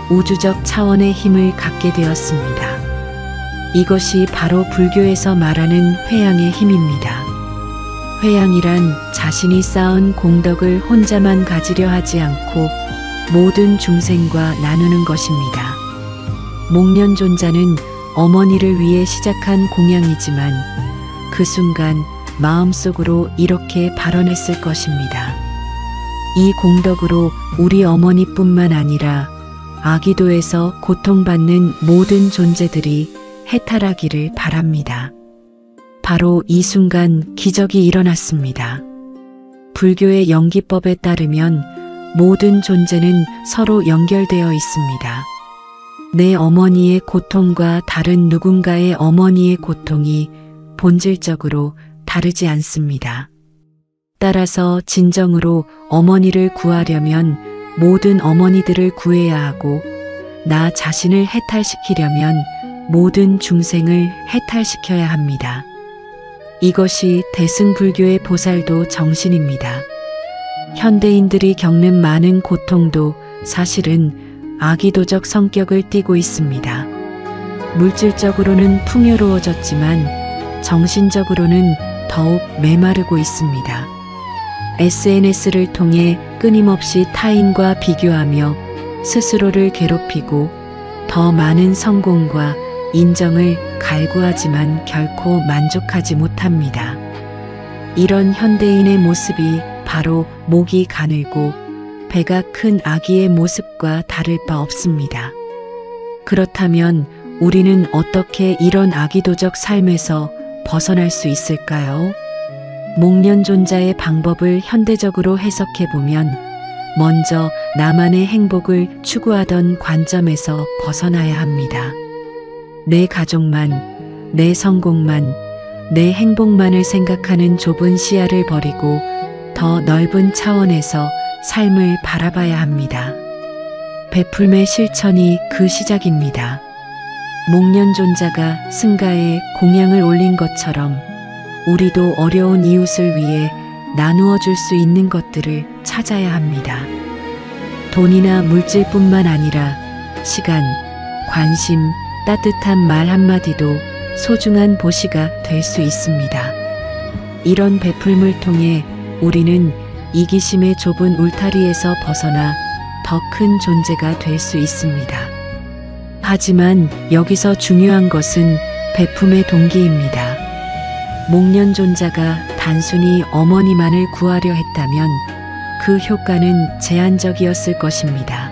우주적 차원의 힘을 갖게 되었습니다. 이것이 바로 불교에서 말하는 회양의 힘입니다. 회양이란 자신이 쌓은 공덕을 혼자만 가지려 하지 않고 모든 중생과 나누는 것입니다. 목련존자는 어머니를 위해 시작한 공양이지만 그 순간 마음속으로 이렇게 발언했을 것입니다. 이 공덕으로 우리 어머니뿐만 아니라 아기도에서 고통받는 모든 존재들이 해탈하기를 바랍니다. 바로 이 순간 기적이 일어났습니다. 불교의 연기법에 따르면 모든 존재는 서로 연결되어 있습니다. 내 어머니의 고통과 다른 누군가의 어머니의 고통이 본질적으로 다르지 않습니다. 따라서 진정으로 어머니를 구하려면 모든 어머니들을 구해야 하고 나 자신을 해탈시키려면 모든 중생을 해탈시켜야 합니다. 이것이 대승불교의 보살도 정신입니다. 현대인들이 겪는 많은 고통도 사실은 아기도적 성격을 띠고 있습니다. 물질적으로는 풍요로워졌지만 정신적으로는 더욱 메마르고 있습니다. SNS를 통해 끊임없이 타인과 비교하며 스스로를 괴롭히고 더 많은 성공과 인정을 갈구하지만 결코 만족하지 못합니다. 이런 현대인의 모습이 바로 목이 가늘고 배가 큰 아기의 모습과 다를 바 없습니다. 그렇다면 우리는 어떻게 이런 아기도적 삶에서 벗어날 수 있을까요? 목련존자의 방법을 현대적으로 해석해보면 먼저 나만의 행복을 추구하던 관점에서 벗어나야 합니다. 내 가족만, 내 성공만, 내 행복만을 생각하는 좁은 시야를 버리고 더 넓은 차원에서 삶을 바라봐야 합니다. 베풀매 실천이 그 시작입니다. 목련존자가 승가에 공양을 올린 것처럼 우리도 어려운 이웃을 위해 나누어 줄 수 있는 것들을 찾아야 합니다. 돈이나 물질뿐만 아니라 시간, 관심, 따뜻한 말 한마디도 소중한 보시가 될 수 있습니다. 이런 베풀물 통해 우리는 이기심의 좁은 울타리에서 벗어나 더 큰 존재가 될 수 있습니다. 하지만 여기서 중요한 것은 베품의 동기입니다. 목련존자가 단순히 어머니만을 구하려 했다면 그 효과는 제한적이었을 것입니다.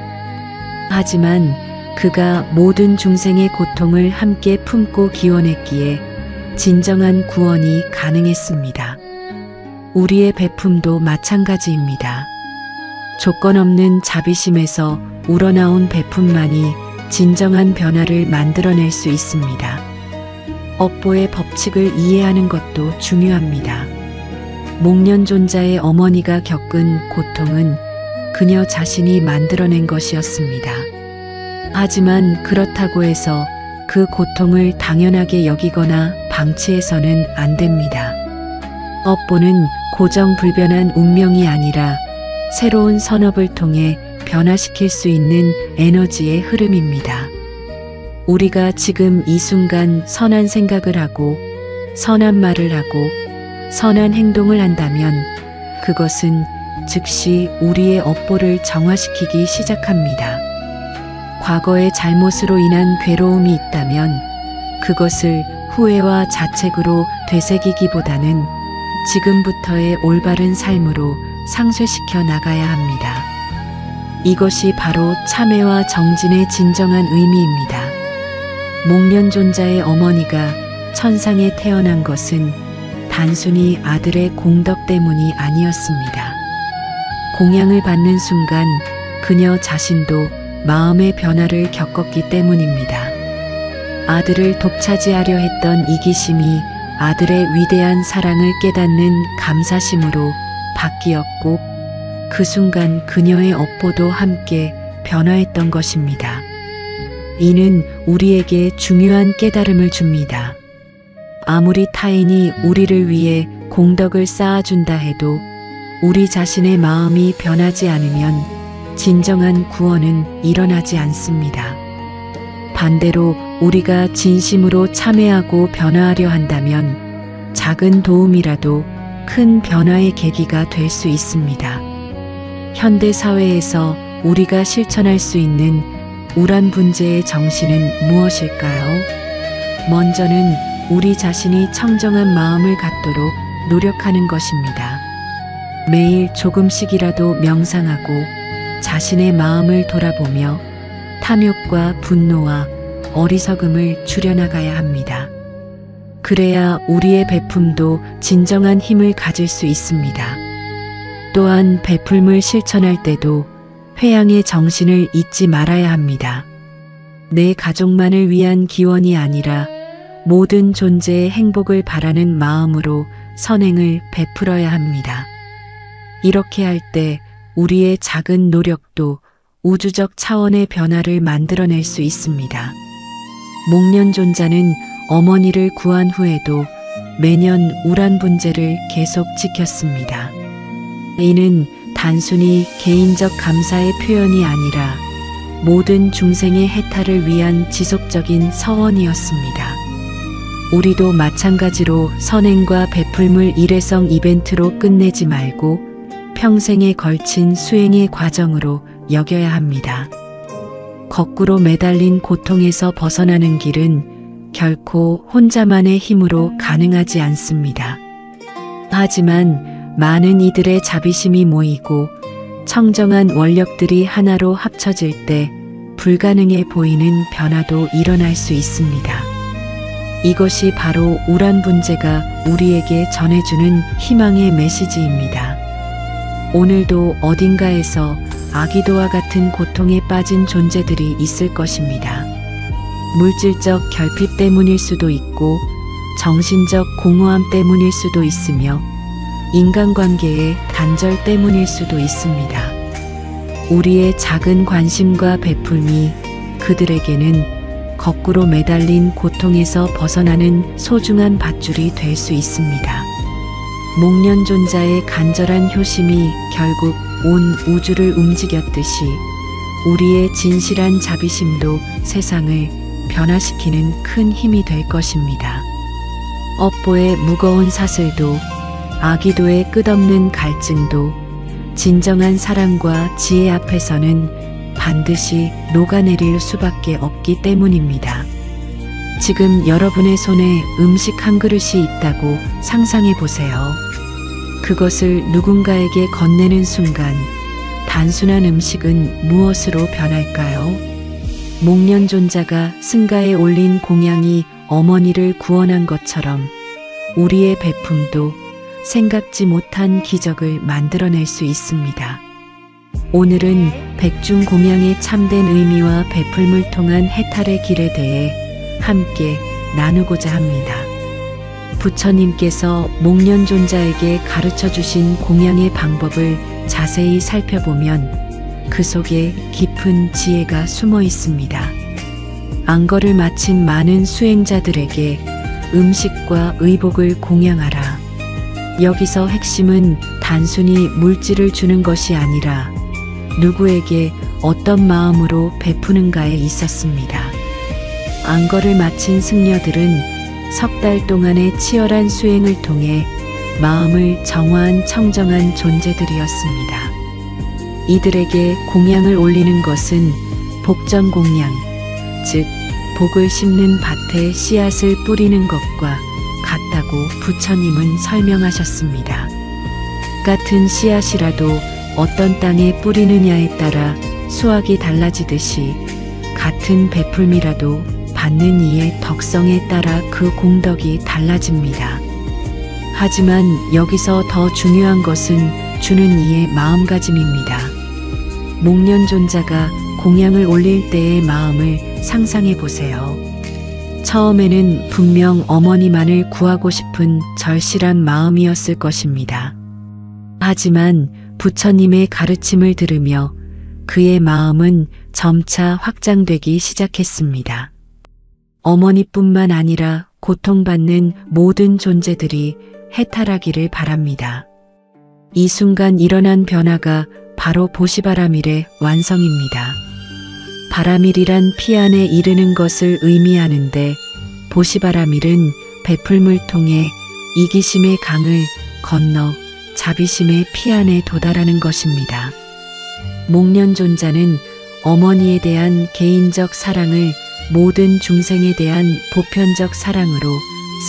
하지만 그가 모든 중생의 고통을 함께 품고 기원했기에 진정한 구원이 가능했습니다. 우리의 베품도 마찬가지입니다. 조건 없는 자비심에서 우러나온 베품만이 진정한 변화를 만들어낼 수 있습니다. 업보의 법칙을 이해하는 것도 중요합니다. 목련존자의 어머니가 겪은 고통은 그녀 자신이 만들어낸 것이었습니다. 하지만 그렇다고 해서 그 고통을 당연하게 여기거나 방치해서는 안 됩니다. 업보는 고정불변한 운명이 아니라 새로운 선업을 통해 변화시킬 수 있는 에너지의 흐름입니다. 우리가 지금 이 순간 선한 생각을 하고 선한 말을 하고 선한 행동을 한다면 그것은 즉시 우리의 업보를 정화시키기 시작합니다. 과거의 잘못으로 인한 괴로움이 있다면 그것을 후회와 자책으로 되새기기보다는 지금부터의 올바른 삶으로 상쇄시켜 나가야 합니다. 이것이 바로 참회와 정진의 진정한 의미입니다. 목련존자의 어머니가 천상에 태어난 것은 단순히 아들의 공덕 때문이 아니었습니다. 공양을 받는 순간 그녀 자신도 마음의 변화를 겪었기 때문입니다. 아들을 독차지하려 했던 이기심이 아들의 위대한 사랑을 깨닫는 감사심으로 바뀌었고, 그 순간 그녀의 업보도 함께 변화했던 것입니다. 이는 우리에게 중요한 깨달음을 줍니다. 아무리 타인이 우리를 위해 공덕을 쌓아준다 해도 우리 자신의 마음이 변하지 않으면 진정한 구원은 일어나지 않습니다. 반대로 우리가 진심으로 참회하고 변화하려 한다면 작은 도움이라도 큰 변화의 계기가 될 수 있습니다. 현대 사회에서 우리가 실천할 수 있는 우란분재의 정신은 무엇일까요? 먼저는 우리 자신이 청정한 마음을 갖도록 노력하는 것입니다. 매일 조금씩이라도 명상하고 자신의 마음을 돌아보며 탐욕과 분노와 어리석음을 줄여나가야 합니다. 그래야 우리의 베품도 진정한 힘을 가질 수 있습니다. 또한 베풀물 실천할 때도 회양의 정신을 잊지 말아야 합니다. 내 가족만을 위한 기원이 아니라 모든 존재의 행복을 바라는 마음으로 선행을 베풀어야 합니다. 이렇게 할 때 우리의 작은 노력도 우주적 차원의 변화를 만들어낼 수 있습니다. 목련존자는 어머니를 구한 후에도 매년 우란분재를 계속 지켰습니다. 이는 단순히 개인적 감사의 표현이 아니라 모든 중생의 해탈을 위한 지속적인 서원이었습니다. 우리도 마찬가지로 선행과 베풀물 일회성 이벤트로 끝내지 말고 평생에 걸친 수행의 과정으로 여겨야 합니다. 거꾸로 매달린 고통에서 벗어나는 길은 결코 혼자만의 힘으로 가능하지 않습니다. 하지만 많은 이들의 자비심이 모이고 청정한 원력들이 하나로 합쳐질 때 불가능해 보이는 변화도 일어날 수 있습니다. 이것이 바로 우란분재가 우리에게 전해주는 희망의 메시지입니다. 오늘도 어딘가에서 아기도와 같은 고통에 빠진 존재들이 있을 것입니다. 물질적 결핍 때문일 수도 있고 정신적 공허함 때문일 수도 있으며 인간관계의 단절 때문일 수도 있습니다. 우리의 작은 관심과 베풀미 그들에게는 거꾸로 매달린 고통에서 벗어나는 소중한 밧줄이 될 수 있습니다. 목련존자의 간절한 효심이 결국 온 우주를 움직였듯이 우리의 진실한 자비심도 세상을 변화시키는 큰 힘이 될 것입니다. 업보의 무거운 사슬도 아기도의 끝없는 갈증도 진정한 사랑과 지혜 앞에서는 반드시 녹아내릴 수밖에 없기 때문입니다. 지금 여러분의 손에 음식 한 그릇이 있다고 상상해 보세요. 그것을 누군가에게 건네는 순간 단순한 음식은 무엇으로 변할까요? 목련존자가 승가에 올린 공양이 어머니를 구원한 것처럼 우리의 베품도 생각지 못한 기적을 만들어낼 수 있습니다. 오늘은 백중공양의 참된 의미와 베풀물 통한 해탈의 길에 대해 함께 나누고자 합니다. 부처님께서 목련존자에게 가르쳐 주신 공양의 방법을 자세히 살펴보면 그 속에 깊은 지혜가 숨어 있습니다. 안거를 마친 많은 수행자들에게 음식과 의복을 공양하라. 여기서 핵심은 단순히 물질을 주는 것이 아니라 누구에게 어떤 마음으로 베푸는가에 있었습니다. 안거를 마친 승려들은 석 달 동안의 치열한 수행을 통해 마음을 정화한 청정한 존재들이었습니다. 이들에게 공양을 올리는 것은 복전공양, 즉 복을 심는 밭에 씨앗을 뿌리는 것과 같다고 부처님은 설명하셨습니다. 같은 씨앗이라도 어떤 땅에 뿌리느냐에 따라 수확이 달라지듯이 같은 베풀미라도 받는 이의 덕성에 따라 그 공덕이 달라집니다. 하지만 여기서 더 중요한 것은 주는 이의 마음가짐입니다. 목련존자가 공양을 올릴 때의 마음을 상상해 보세요. 처음에는 분명 어머니만을 구하고 싶은 절실한 마음이었을 것입니다. 하지만 부처님의 가르침을 들으며 그의 마음은 점차 확장되기 시작했습니다. 어머니뿐만 아니라 고통받는 모든 존재들이 해탈하기를 바랍니다. 이 순간 일어난 변화가 바로 보시바라밀의 완성입니다. 바라밀이란 피 안에 이르는 것을 의미하는데 보시바라밀은 베풀물 통해 이기심의 강을 건너 자비심의 피 안에 도달하는 것입니다. 목련존자는 어머니에 대한 개인적 사랑을 모든 중생에 대한 보편적 사랑으로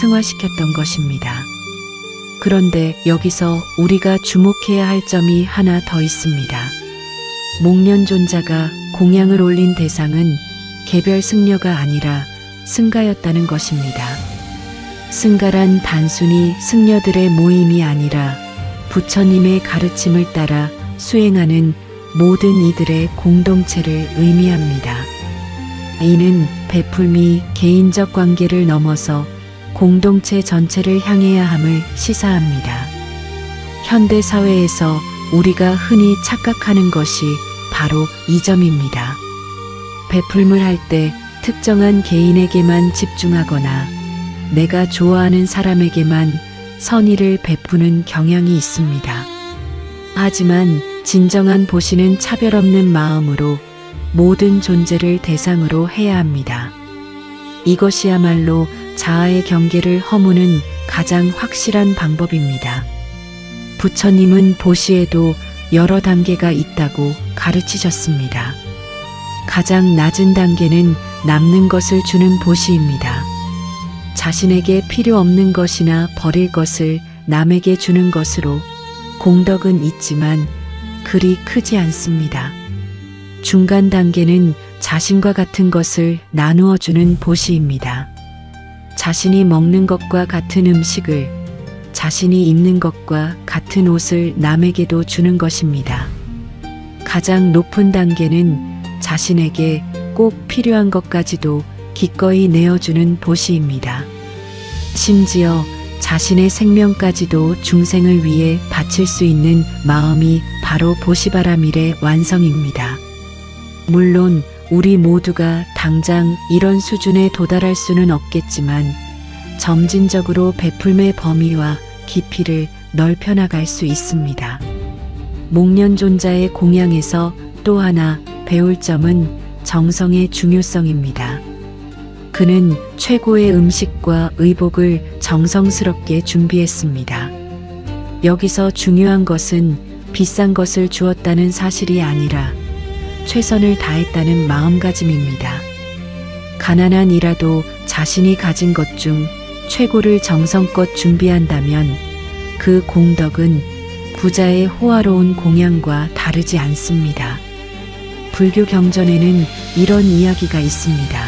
승화시켰던 것입니다. 그런데 여기서 우리가 주목해야 할 점이 하나 더 있습니다. 목련존자가 공양을 올린 대상은 개별 승려가 아니라 승가였다는 것입니다. 승가란 단순히 승려들의 모임이 아니라 부처님의 가르침을 따라 수행하는 모든 이들의 공동체를 의미합니다. 이는 베풀미 개인적 관계를 넘어서 공동체 전체를 향해야 함을 시사합니다. 현대 사회에서 우리가 흔히 착각하는 것이 바로 이 점입니다. 베풀물 할 때 특정한 개인에게만 집중하거나 내가 좋아하는 사람에게만 선의를 베푸는 경향이 있습니다. 하지만 진정한 보시는 차별 없는 마음으로 모든 존재를 대상으로 해야 합니다. 이것이야말로 자아의 경계를 허무는 가장 확실한 방법입니다. 부처님은 보시에도 여러 단계가 있다고 가르치셨습니다. 가장 낮은 단계는 남는 것을 주는 보시입니다. 자신에게 필요 없는 것이나 버릴 것을 남에게 주는 것으로 공덕은 있지만 그리 크지 않습니다. 중간 단계는 자신과 같은 것을 나누어 주는 보시입니다. 자신이 먹는 것과 같은 음식을, 자신이 입는 것과 같은 옷을 남에게도 주는 것입니다. 가장 높은 단계는 자신에게 꼭 필요한 것까지도 기꺼이 내어주는 보시입니다. 심지어 자신의 생명까지도 중생을 위해 바칠 수 있는 마음이 바로 보시바라밀의 완성입니다. 물론 우리 모두가 당장 이런 수준에 도달할 수는 없겠지만 점진적으로 베풀매의 범위와 깊이를 넓혀 나갈 수 있습니다. 목련존자의 공양에서 또 하나 배울 점은 정성의 중요성입니다. 그는 최고의 음식과 의복을 정성스럽게 준비했습니다. 여기서 중요한 것은 비싼 것을 주었다는 사실이 아니라 최선을 다했다는 마음가짐입니다. 가난한 이라도 자신이 가진 것 중 최고를 정성껏 준비한다면 그 공덕은 부자의 호화로운 공양과 다르지 않습니다. 불교 경전에는 이런 이야기가 있습니다.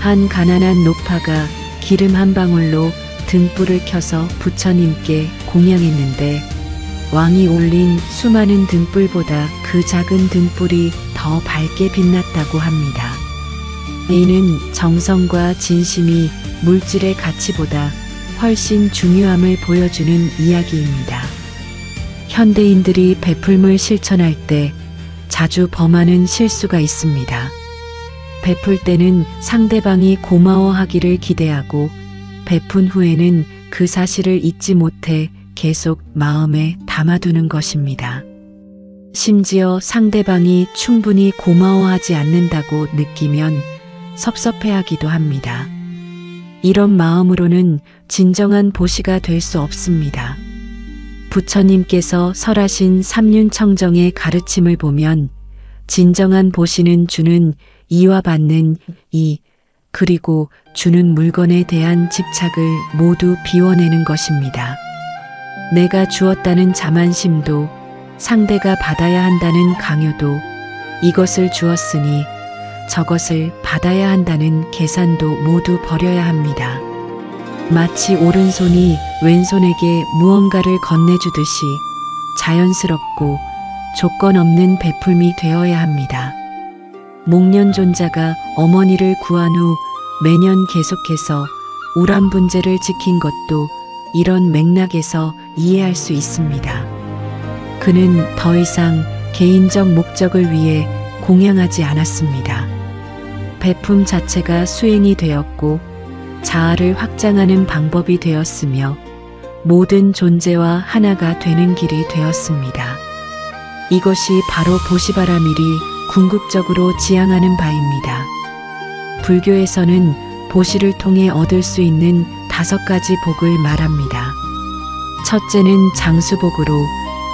한 가난한 노파가 기름 한 방울로 등불을 켜서 부처님께 공양했는데 왕이 올린 수많은 등불보다 그 작은 등불이 더 밝게 빛났다고 합니다. 이는 정성과 진심이 물질의 가치보다 훨씬 중요함을 보여주는 이야기입니다. 현대인들이 베풀물 실천할 때 자주 범하는 실수가 있습니다. 베풀 때는 상대방이 고마워하기를 기대하고 베푼 후에는 그 사실을 잊지 못해 계속 마음에 담아두는 것입니다. 심지어 상대방이 충분히 고마워하지 않는다고 느끼면 섭섭해하기도 합니다. 이런 마음으로는 진정한 보시가 될 수 없습니다. 부처님께서 설하신 삼륜청정의 가르침을 보면 진정한 보시는 주는 이와 받는 이, 그리고 주는 물건에 대한 집착을 모두 비워내는 것입니다. 내가 주었다는 자만심도, 상대가 받아야 한다는 강요도, 이것을 주었으니 저것을 받아야 한다는 계산도 모두 버려야 합니다. 마치 오른손이 왼손에게 무언가를 건네주듯이 자연스럽고 조건 없는 베풀미 되어야 합니다. 목련존자가 어머니를 구한 후 매년 계속해서 우람분재를 지킨 것도 이런 맥락에서 이해할 수 있습니다. 그는 더 이상 개인적 목적을 위해 공양하지 않았습니다. 베품 자체가 수행이 되었고 자아를 확장하는 방법이 되었으며 모든 존재와 하나가 되는 길이 되었습니다. 이것이 바로 보시바라밀이 궁극적으로 지향하는 바입니다. 불교에서는 보시를 통해 얻을 수 있는 5가지 복을 말합니다. 첫째는 장수복으로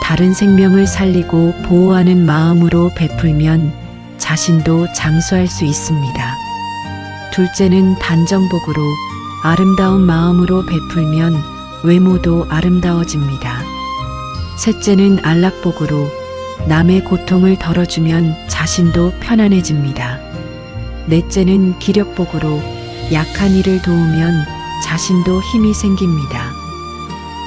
다른 생명을 살리고 보호하는 마음으로 베풀면 자신도 장수할 수 있습니다. 둘째는 단정복으로 아름다운 마음으로 베풀면 외모도 아름다워집니다. 셋째는 안락복으로 남의 고통을 덜어주면 자신도 편안해집니다. 넷째는 기력복으로 약한 이를 도우면 자신도 힘이 생깁니다.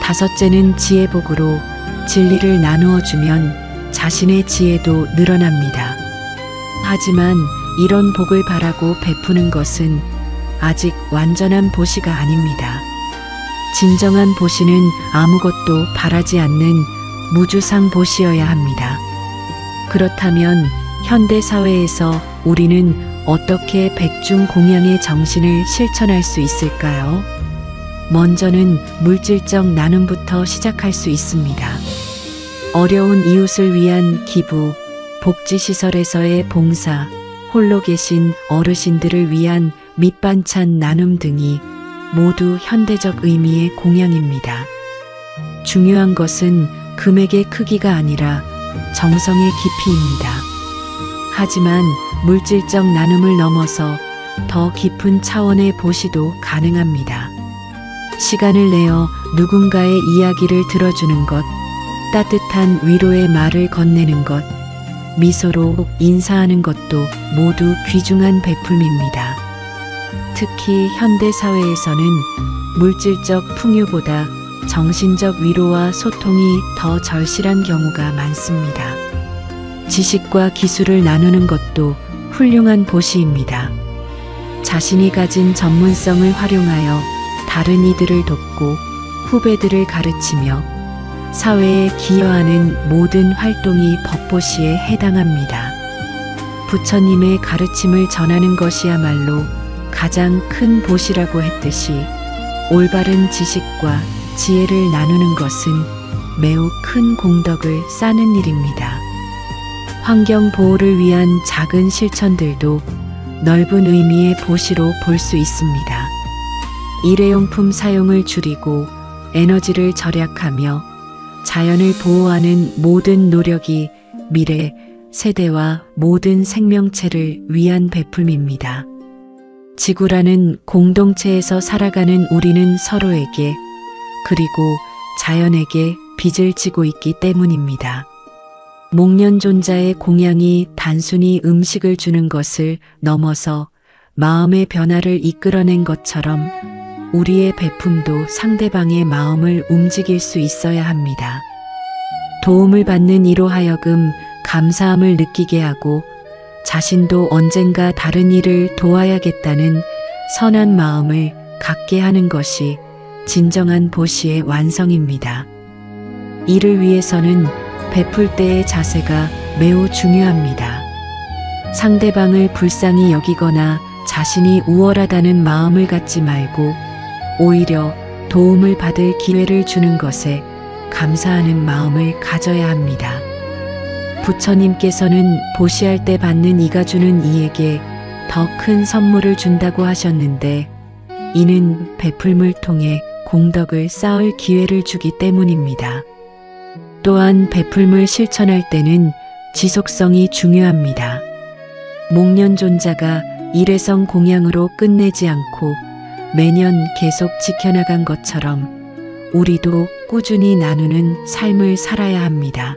다섯째는 지혜복으로 진리를 나누어 주면 자신의 지혜도 늘어납니다. 하지만 이런 복을 바라고 베푸는 것은 아직 완전한 보시가 아닙니다. 진정한 보시는 아무것도 바라지 않는 무주상 보시여야 합니다. 그렇다면 현대 사회에서 우리는 어떻게 백중공양의 정신을 실천할 수 있을까요? 먼저는 물질적 나눔부터 시작할 수 있습니다. 어려운 이웃을 위한 기부, 복지시설에서의 봉사, 홀로 계신 어르신들을 위한 밑반찬 나눔 등이 모두 현대적 의미의 공양입니다. 중요한 것은 금액의 크기가 아니라 정성의 깊이입니다. 하지만 물질적 나눔을 넘어서 더 깊은 차원의 보시도 가능합니다. 시간을 내어 누군가의 이야기를 들어주는 것, 따뜻한 위로의 말을 건네는 것, 미소로 인사하는 것도 모두 귀중한 베풀미입니다. 특히 현대 사회에서는 물질적 풍요보다 정신적 위로와 소통이 더 절실한 경우가 많습니다. 지식과 기술을 나누는 것도 훌륭한 보시입니다. 자신이 가진 전문성을 활용하여 다른 이들을 돕고 후배들을 가르치며 사회에 기여하는 모든 활동이 법보시에 해당합니다. 부처님의 가르침을 전하는 것이야말로 가장 큰 보시라고 했듯이 올바른 지식과 지혜를 나누는 것은 매우 큰 공덕을 쌓는 일입니다. 환경 보호를 위한 작은 실천들도 넓은 의미의 보시로 볼 수 있습니다. 일회용품 사용을 줄이고 에너지를 절약하며 자연을 보호하는 모든 노력이 미래 세대와 모든 생명체를 위한 베풀미입니다. 지구라는 공동체에서 살아가는 우리는 서로에게 그리고 자연에게 빚을 지고 있기 때문입니다. 목련존자의 공양이 단순히 음식을 주는 것을 넘어서 마음의 변화를 이끌어낸 것처럼 우리의 베품도 상대방의 마음을 움직일 수 있어야 합니다. 도움을 받는 이로 하여금 감사함을 느끼게 하고 자신도 언젠가 다른 이를 도와야겠다는 선한 마음을 갖게 하는 것이 진정한 보시의 완성입니다. 이를 위해서는 베풀 때의 자세가 매우 중요합니다. 상대방을 불쌍히 여기거나 자신이 우월하다는 마음을 갖지 말고 오히려 도움을 받을 기회를 주는 것에 감사하는 마음을 가져야 합니다. 부처님께서는 보시할 때 받는 이가 주는 이에게 더 큰 선물을 준다고 하셨는데 이는 베풀물 통해 공덕을 쌓을 기회를 주기 때문입니다. 또한 베풀물 실천할 때는 지속성이 중요합니다. 목련존자가 일회성 공양으로 끝내지 않고 매년 계속 지켜나간 것처럼 우리도 꾸준히 나누는 삶을 살아야 합니다.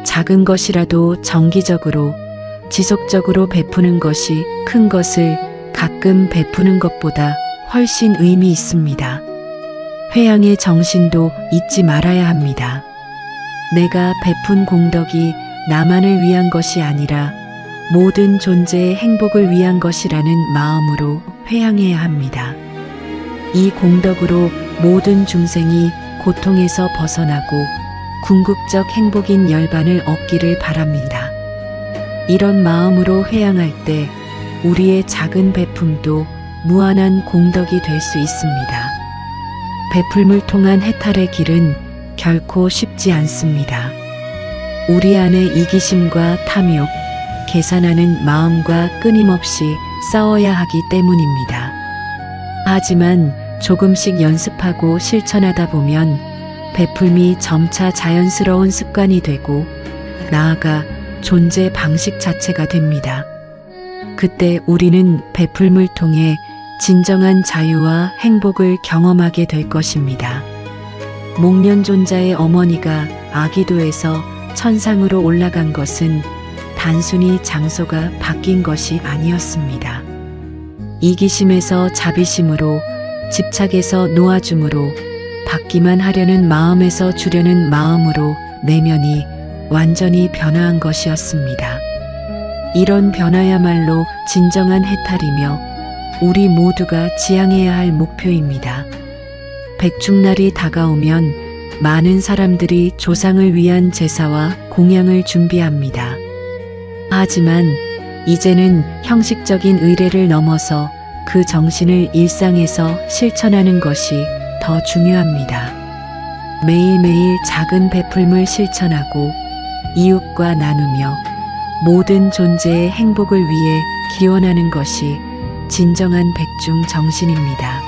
작은 것이라도 정기적으로 지속적으로 베푸는 것이 큰 것을 가끔 베푸는 것보다 훨씬 의미 있습니다. 회양의 정신도 잊지 말아야 합니다. 내가 베푼 공덕이 나만을 위한 것이 아니라 모든 존재의 행복을 위한 것이라는 마음으로 회향해야 합니다. 이 공덕으로 모든 중생이 고통에서 벗어나고 궁극적 행복인 열반을 얻기를 바랍니다. 이런 마음으로 회향할 때 우리의 작은 베품도 무한한 공덕이 될 수 있습니다. 베풀물 통한 해탈의 길은 결코 쉽지 않습니다. 우리 안에 이기심과 탐욕, 계산하는 마음과 끊임없이 싸워야 하기 때문입니다. 하지만 조금씩 연습하고 실천하다 보면 베풀미 점차 자연스러운 습관이 되고 나아가 존재 방식 자체가 됩니다. 그때 우리는 베풀물 통해 진정한 자유와 행복을 경험하게 될 것입니다. 목련존자의 어머니가 아기도에서 천상으로 올라간 것은 단순히 장소가 바뀐 것이 아니었습니다. 이기심에서 자비심으로, 집착에서 놓아줌으로, 받기만 하려는 마음에서 주려는 마음으로 내면이 완전히 변화한 것이었습니다. 이런 변화야말로 진정한 해탈이며 우리 모두가 지향해야 할 목표입니다. 백중날이 다가오면 많은 사람들이 조상을 위한 제사와 공양을 준비합니다. 하지만 이제는 형식적인 의례를 넘어서 그 정신을 일상에서 실천하는 것이 더 중요합니다. 매일매일 작은 베풀물 실천하고 이웃과 나누며 모든 존재의 행복을 위해 기원하는 것이 진정한 백중 정신입니다.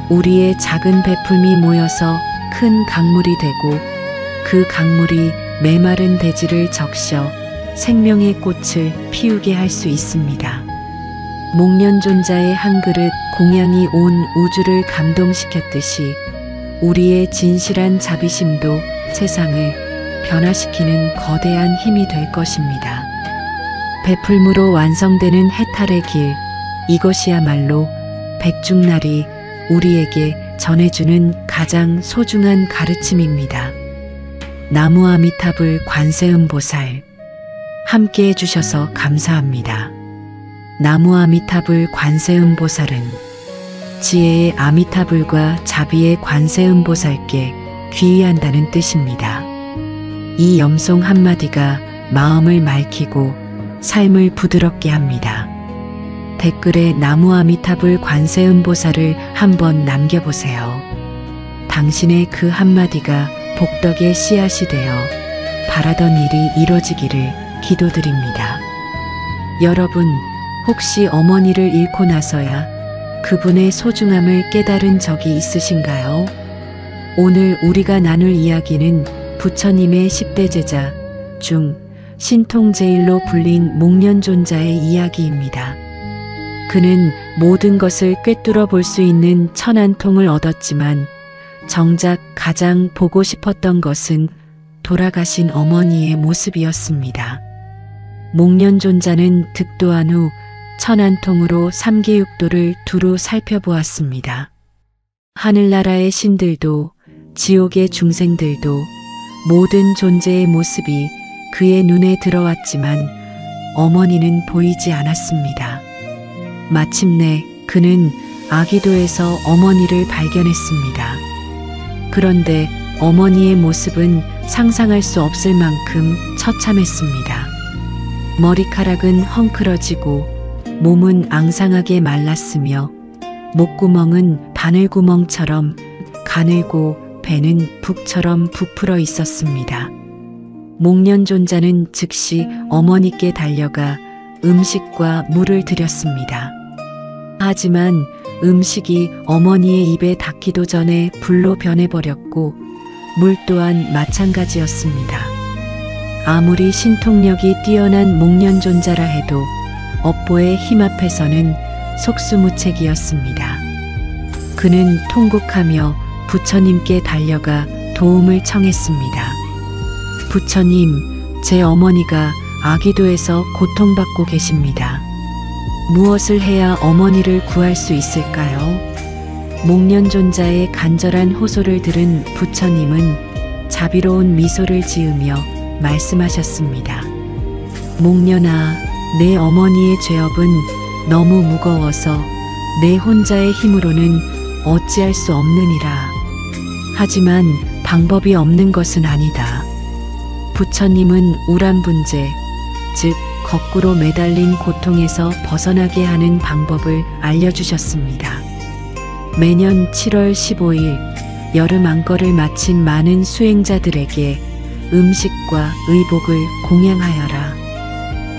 우리의 작은 베풀미 모여서 큰 강물이 되고 그 강물이 메마른 대지를 적셔 생명의 꽃을 피우게 할 수 있습니다. 목련존자의 한 그릇 공양이 온 우주를 감동시켰듯이 우리의 진실한 자비심도 세상을 변화시키는 거대한 힘이 될 것입니다. 베풀무로 완성되는 해탈의 길, 이것이야말로 백중날이 우리에게 전해주는 가장 소중한 가르침입니다. 나무 아미타불 관세음보살 함께 해주셔서 감사합니다. 나무 아미타불 관세음보살은 지혜의 아미타불과 자비의 관세음보살께 귀의한다는 뜻입니다. 이 염송 한마디가 마음을 맑히고 삶을 부드럽게 합니다. 댓글에 나무 아미타불 관세음보살을 한번 남겨보세요. 당신의 그 한마디가 복덕의 씨앗이 되어 바라던 일이 이뤄지기를 기도드립니다. 여러분, 혹시 어머니를 잃고 나서야 그분의 소중함을 깨달은 적이 있으신가요? 오늘 우리가 나눌 이야기는 부처님의 10대 제자 중 신통제일로 불린 목련존자의 이야기입니다. 그는 모든 것을 꿰뚫어 볼 수 있는 천안통을 얻었지만 정작 가장 보고 싶었던 것은 돌아가신 어머니의 모습이었습니다. 목련존자는 득도한 후 천안통으로 삼계육도를 두루 살펴보았습니다. 하늘나라의 신들도 지옥의 중생들도 모든 존재의 모습이 그의 눈에 들어왔지만 어머니는 보이지 않았습니다. 마침내 그는 아기도에서 어머니를 발견했습니다. 그런데 어머니의 모습은 상상할 수 없을 만큼 처참했습니다. 머리카락은 헝클어지고 몸은 앙상하게 말랐으며 목구멍은 바늘구멍처럼 가늘고 배는 북처럼 부풀어 있었습니다. 목련존자는 즉시 어머니께 달려가 음식과 물을 드렸습니다. 하지만 음식이 어머니의 입에 닿기도 전에 불로 변해버렸고 물 또한 마찬가지였습니다. 아무리 신통력이 뛰어난 목련존자라 해도 업보의 힘 앞에서는 속수무책이었습니다. 그는 통곡하며 부처님께 달려가 도움을 청했습니다. 부처님, 제 어머니가 아기도에서 고통받고 계십니다. 무엇을 해야 어머니를 구할 수 있을까요? 목련존자의 간절한 호소를 들은 부처님은 자비로운 미소를 지으며 말씀하셨습니다. 목련아, 내 어머니의 죄업은 너무 무거워서 내 혼자의 힘으로는 어찌할 수 없느니라. 하지만 방법이 없는 것은 아니다. 부처님은 우람분제, 즉 거꾸로 매달린 고통에서 벗어나게 하는 방법을 알려주셨습니다. 매년 7월 15일 여름 안거를 마친 많은 수행자들에게 음식과 의복을 공양하여라.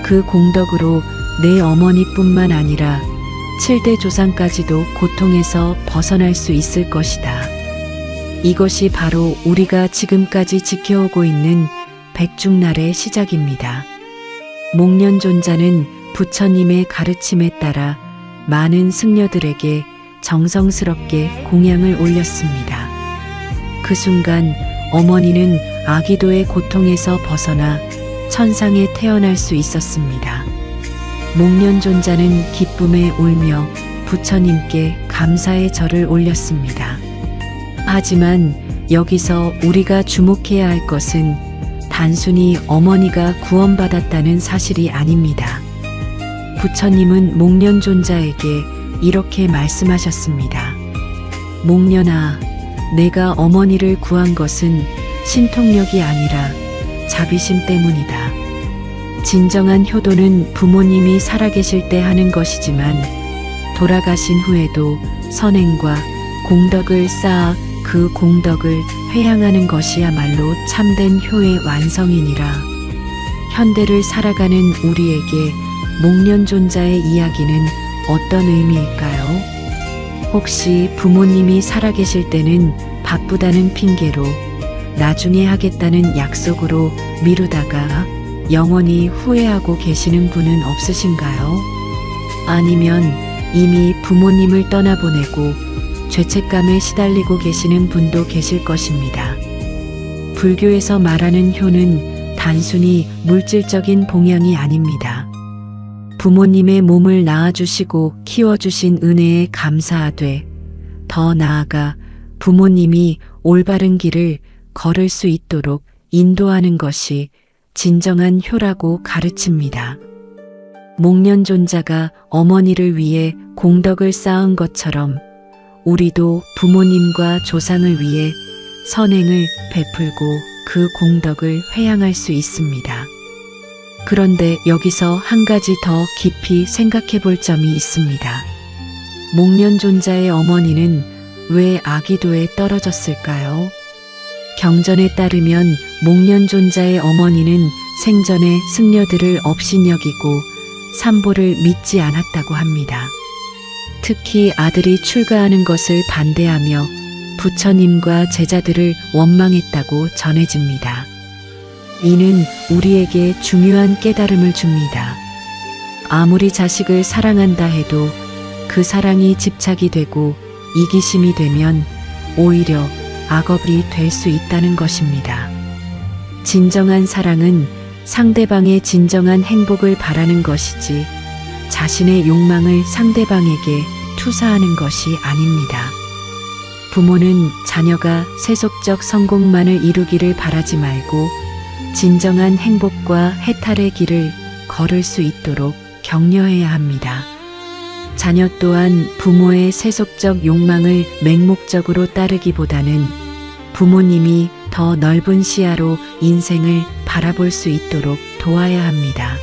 그 공덕으로 내 어머니뿐만 아니라 7대 조상까지도 고통에서 벗어날 수 있을 것이다. 이것이 바로 우리가 지금까지 지켜오고 있는 백중날의 시작입니다. 목련존자는 부처님의 가르침에 따라 많은 승려들에게 정성스럽게 공양을 올렸습니다. 그 순간 어머니는 아기도의 고통에서 벗어나 천상에 태어날 수 있었습니다. 목련존자는 기쁨에 울며 부처님께 감사의 절을 올렸습니다. 하지만 여기서 우리가 주목해야 할 것은 단순히 어머니가 구원받았다는 사실이 아닙니다. 부처님은 목련존자에게 이렇게 말씀하셨습니다. 목련아, 내가 어머니를 구한 것은 신통력이 아니라 자비심 때문이다. 진정한 효도는 부모님이 살아계실 때 하는 것이지만 돌아가신 후에도 선행과 공덕을 쌓아 그 공덕을 회양하는 것이야말로 참된 효의 완성이니라. 현대를 살아가는 우리에게 목련존자의 이야기는 어떤 의미일까요? 혹시 부모님이 살아계실 때는 바쁘다는 핑계로 나중에 하겠다는 약속으로 미루다가 영원히 후회하고 계시는 분은 없으신가요? 아니면 이미 부모님을 떠나보내고 죄책감에 시달리고 계시는 분도 계실 것입니다. 불교에서 말하는 효는 단순히 물질적인 봉양이 아닙니다. 부모님의 몸을 낳아주시고 키워주신 은혜에 감사하되 더 나아가 부모님이 올바른 길을 걸을 수 있도록 인도하는 것이 진정한 효라고 가르칩니다. 목련존자가 어머니를 위해 공덕을 쌓은 것처럼 우리도 부모님과 조상을 위해 선행을 베풀고 그 공덕을 회양할 수 있습니다. 그런데 여기서 한 가지 더 깊이 생각해 볼 점이 있습니다. 목련존자의 어머니는 왜 아기도에 떨어졌을까요? 경전에 따르면 목련존자의 어머니는 생전에 승려들을 업신여기고 삼보를 믿지 않았다고 합니다. 특히 아들이 출가하는 것을 반대하며 부처님과 제자들을 원망했다고 전해집니다. 이는 우리에게 중요한 깨달음을 줍니다. 아무리 자식을 사랑한다 해도 그 사랑이 집착이 되고 이기심이 되면 오히려 악업이 될 수 있다는 것입니다. 진정한 사랑은 상대방의 진정한 행복을 바라는 것이지 자신의 욕망을 상대방에게 투사하는 것이 아닙니다. 부모는 자녀가 세속적 성공만을 이루기를 바라지 말고 진정한 행복과 해탈의 길을 걸을 수 있도록 격려해야 합니다. 자녀 또한 부모의 세속적 욕망을 맹목적으로 따르기보다는 부모님이 더 넓은 시야로 인생을 바라볼 수 있도록 도와야 합니다.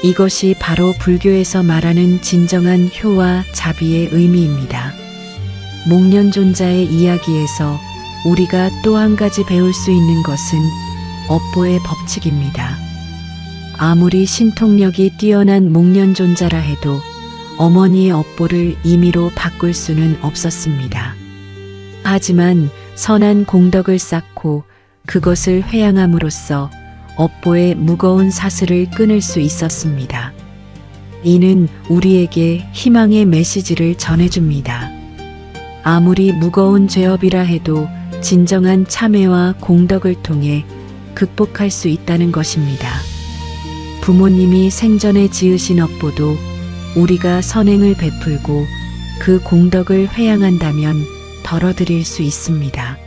이것이 바로 불교에서 말하는 진정한 효와 자비의 의미입니다. 목련존자의 이야기에서 우리가 또 한 가지 배울 수 있는 것은 업보의 법칙입니다. 아무리 신통력이 뛰어난 목련존자라 해도 어머니의 업보를 임의로 바꿀 수는 없었습니다. 하지만 선한 공덕을 쌓고 그것을 회양함으로써 업보의 무거운 사슬을 끊을 수 있었습니다. 이는 우리에게 희망의 메시지를 전해줍니다. 아무리 무거운 죄업이라 해도 진정한 참회와 공덕을 통해 극복할 수 있다는 것입니다. 부모님이 생전에 지으신 업보도 우리가 선행을 베풀고 그 공덕을 회양한다면 덜어드릴 수 있습니다.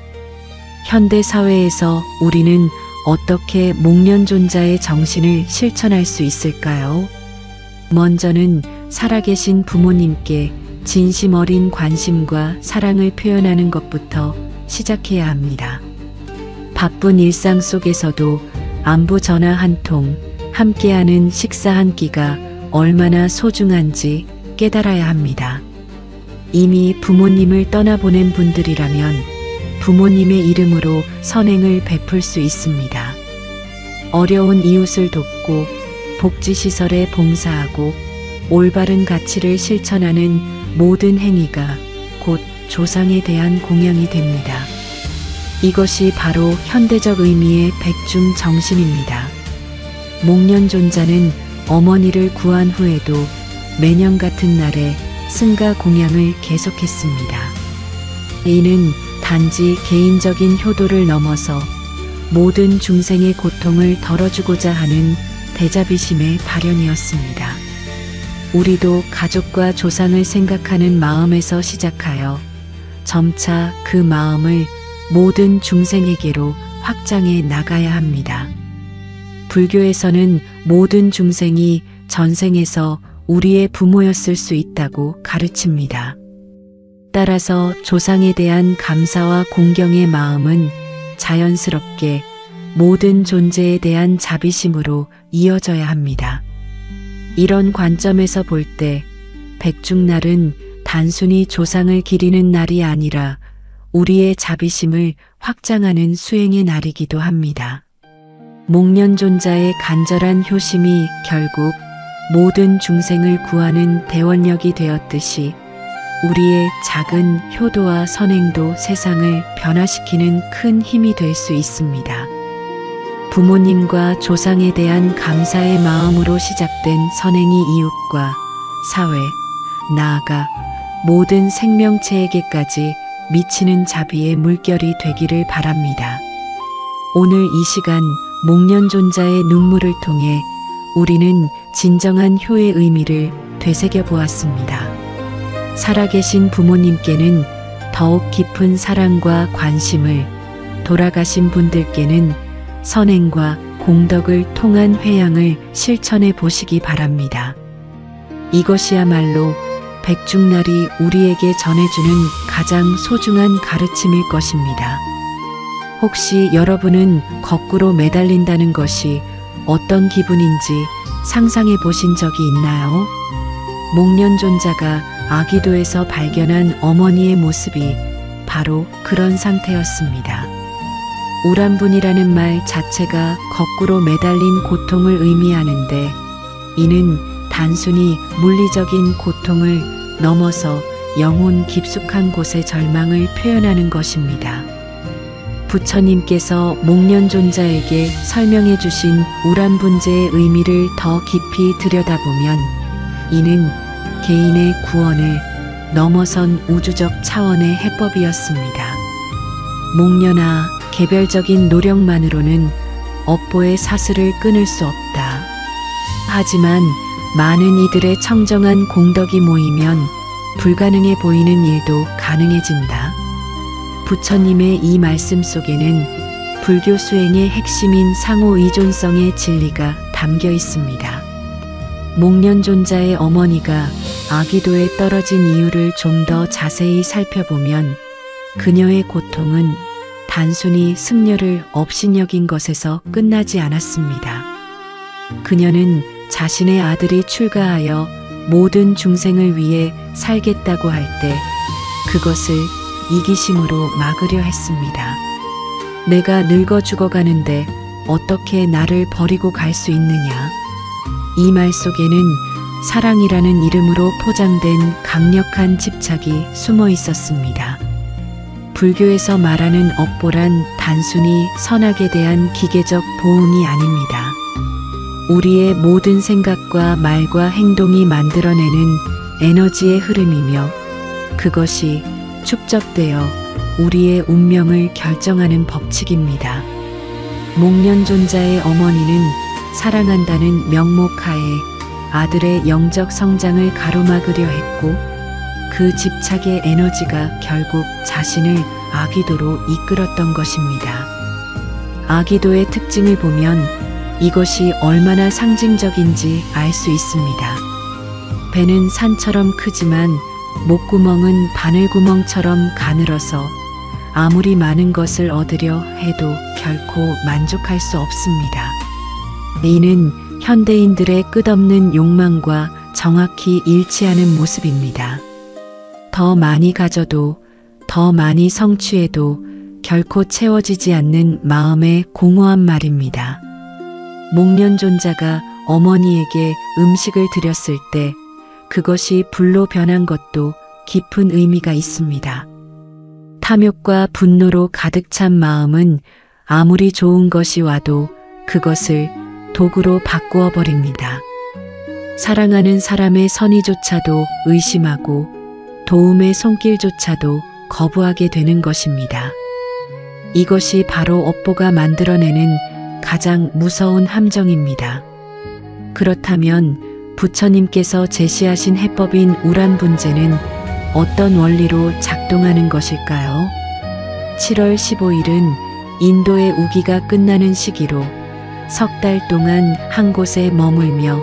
현대 사회에서 우리는 어떻게 목련존자의 정신을 실천할 수 있을까요? 먼저는 살아계신 부모님께 진심 어린 관심과 사랑을 표현하는 것부터 시작해야 합니다. 바쁜 일상 속에서도 안부 전화 한 통, 함께하는 식사 한 끼가 얼마나 소중한지 깨달아야 합니다. 이미 부모님을 떠나보낸 분들이라면 부모님의 이름으로 선행을 베풀 수 있습니다. 어려운 이웃을 돕고 복지시설에 봉사하고 올바른 가치를 실천하는 모든 행위가 곧 조상에 대한 공양이 됩니다. 이것이 바로 현대적 의미의 백중 정신입니다. 목련존자는 어머니를 구한 후에도 매년 같은 날에 승가 공양을 계속했습니다. 이는 단지 개인적인 효도를 넘어서 모든 중생의 고통을 덜어주고자 하는 대자비심의 발현이었습니다. 우리도 가족과 조상을 생각하는 마음에서 시작하여 점차 그 마음을 모든 중생에게로 확장해 나가야 합니다. 불교에서는 모든 중생이 전생에서 우리의 부모였을 수 있다고 가르칩니다. 따라서 조상에 대한 감사와 공경의 마음은 자연스럽게 모든 존재에 대한 자비심으로 이어져야 합니다. 이런 관점에서 볼 때 백중날은 단순히 조상을 기리는 날이 아니라 우리의 자비심을 확장하는 수행의 날이기도 합니다. 목련존자의 간절한 효심이 결국 모든 중생을 구하는 대원력이 되었듯이 우리의 작은 효도와 선행도 세상을 변화시키는 큰 힘이 될 수 있습니다. 부모님과 조상에 대한 감사의 마음으로 시작된 선행이 이웃과 사회, 나아가 모든 생명체에게까지 미치는 자비의 물결이 되기를 바랍니다. 오늘 이 시간 목련존자의 눈물을 통해 우리는 진정한 효의 의미를 되새겨 보았습니다. 살아계신 부모님께는 더욱 깊은 사랑과 관심을, 돌아가신 분들께는 선행과 공덕을 통한 회양을 실천해 보시기 바랍니다. 이것이야말로 백중날이 우리에게 전해주는 가장 소중한 가르침일 것입니다. 혹시 여러분은 거꾸로 매달린다는 것이 어떤 기분인지 상상해 보신 적이 있나요? 목련존자가 아기도에서 발견한 어머니의 모습이 바로 그런 상태였습니다. 우란분이라는 말 자체가 거꾸로 매달린 고통을 의미하는데 이는 단순히 물리적인 고통을 넘어서 영혼 깊숙한 곳의 절망을 표현하는 것입니다. 부처님께서 목련존자에게 설명해 주신 우란분재의 의미를 더 깊이 들여다보면 이는 개인의 구원을 넘어선 우주적 차원의 해법이었습니다. 목련아, 개별적인 노력만으로는 업보의 사슬을 끊을 수 없다. 하지만 많은 이들의 청정한 공덕이 모이면 불가능해 보이는 일도 가능해진다. 부처님의 이 말씀 속에는 불교 수행의 핵심인 상호 의존성의 진리가 담겨 있습니다. 목련존자의 어머니가 아기도에 떨어진 이유를 좀 더 자세히 살펴보면 그녀의 고통은 단순히 승려를 업신여긴 것에서 끝나지 않았습니다. 그녀는 자신의 아들이 출가하여 모든 중생을 위해 살겠다고 할 때 그것을 이기심으로 막으려 했습니다. 내가 늙어 죽어가는데 어떻게 나를 버리고 갈 수 있느냐? 이 말 속에는 사랑이라는 이름으로 포장된 강력한 집착이 숨어 있었습니다. 불교에서 말하는 업보란 단순히 선악에 대한 기계적 보응이 아닙니다. 우리의 모든 생각과 말과 행동이 만들어내는 에너지의 흐름이며 그것이 축적되어 우리의 운명을 결정하는 법칙입니다. 목련존자의 어머니는 사랑한다는 명목하에 아들의 영적 성장을 가로막으려 했고 그 집착의 에너지가 결국 자신을 아기도로 이끌었던 것입니다. 아기도의 특징을 보면 이것이 얼마나 상징적인지 알 수 있습니다. 배는 산처럼 크지만 목구멍은 바늘구멍처럼 가늘어서 아무리 많은 것을 얻으려 해도 결코 만족할 수 없습니다. 이는 현대인들의 끝없는 욕망과 정확히 일치하는 모습입니다. 더 많이 가져도, 더 많이 성취해도 결코 채워지지 않는 마음의 공허한 말입니다. 목련존자가 어머니에게 음식을 드렸을 때 그것이 불로 변한 것도 깊은 의미가 있습니다. 탐욕과 분노로 가득 찬 마음은 아무리 좋은 것이 와도 그것을 도구로 바꾸어 버립니다. 사랑하는 사람의 선의조차도 의심하고 도움의 손길조차도 거부하게 되는 것입니다. 이것이 바로 업보가 만들어내는 가장 무서운 함정입니다. 그렇다면 부처님께서 제시하신 해법인 우란분재는 어떤 원리로 작동하는 것일까요? 7월 15일은 인도의 우기가 끝나는 시기로 석 달 동안 한 곳에 머물며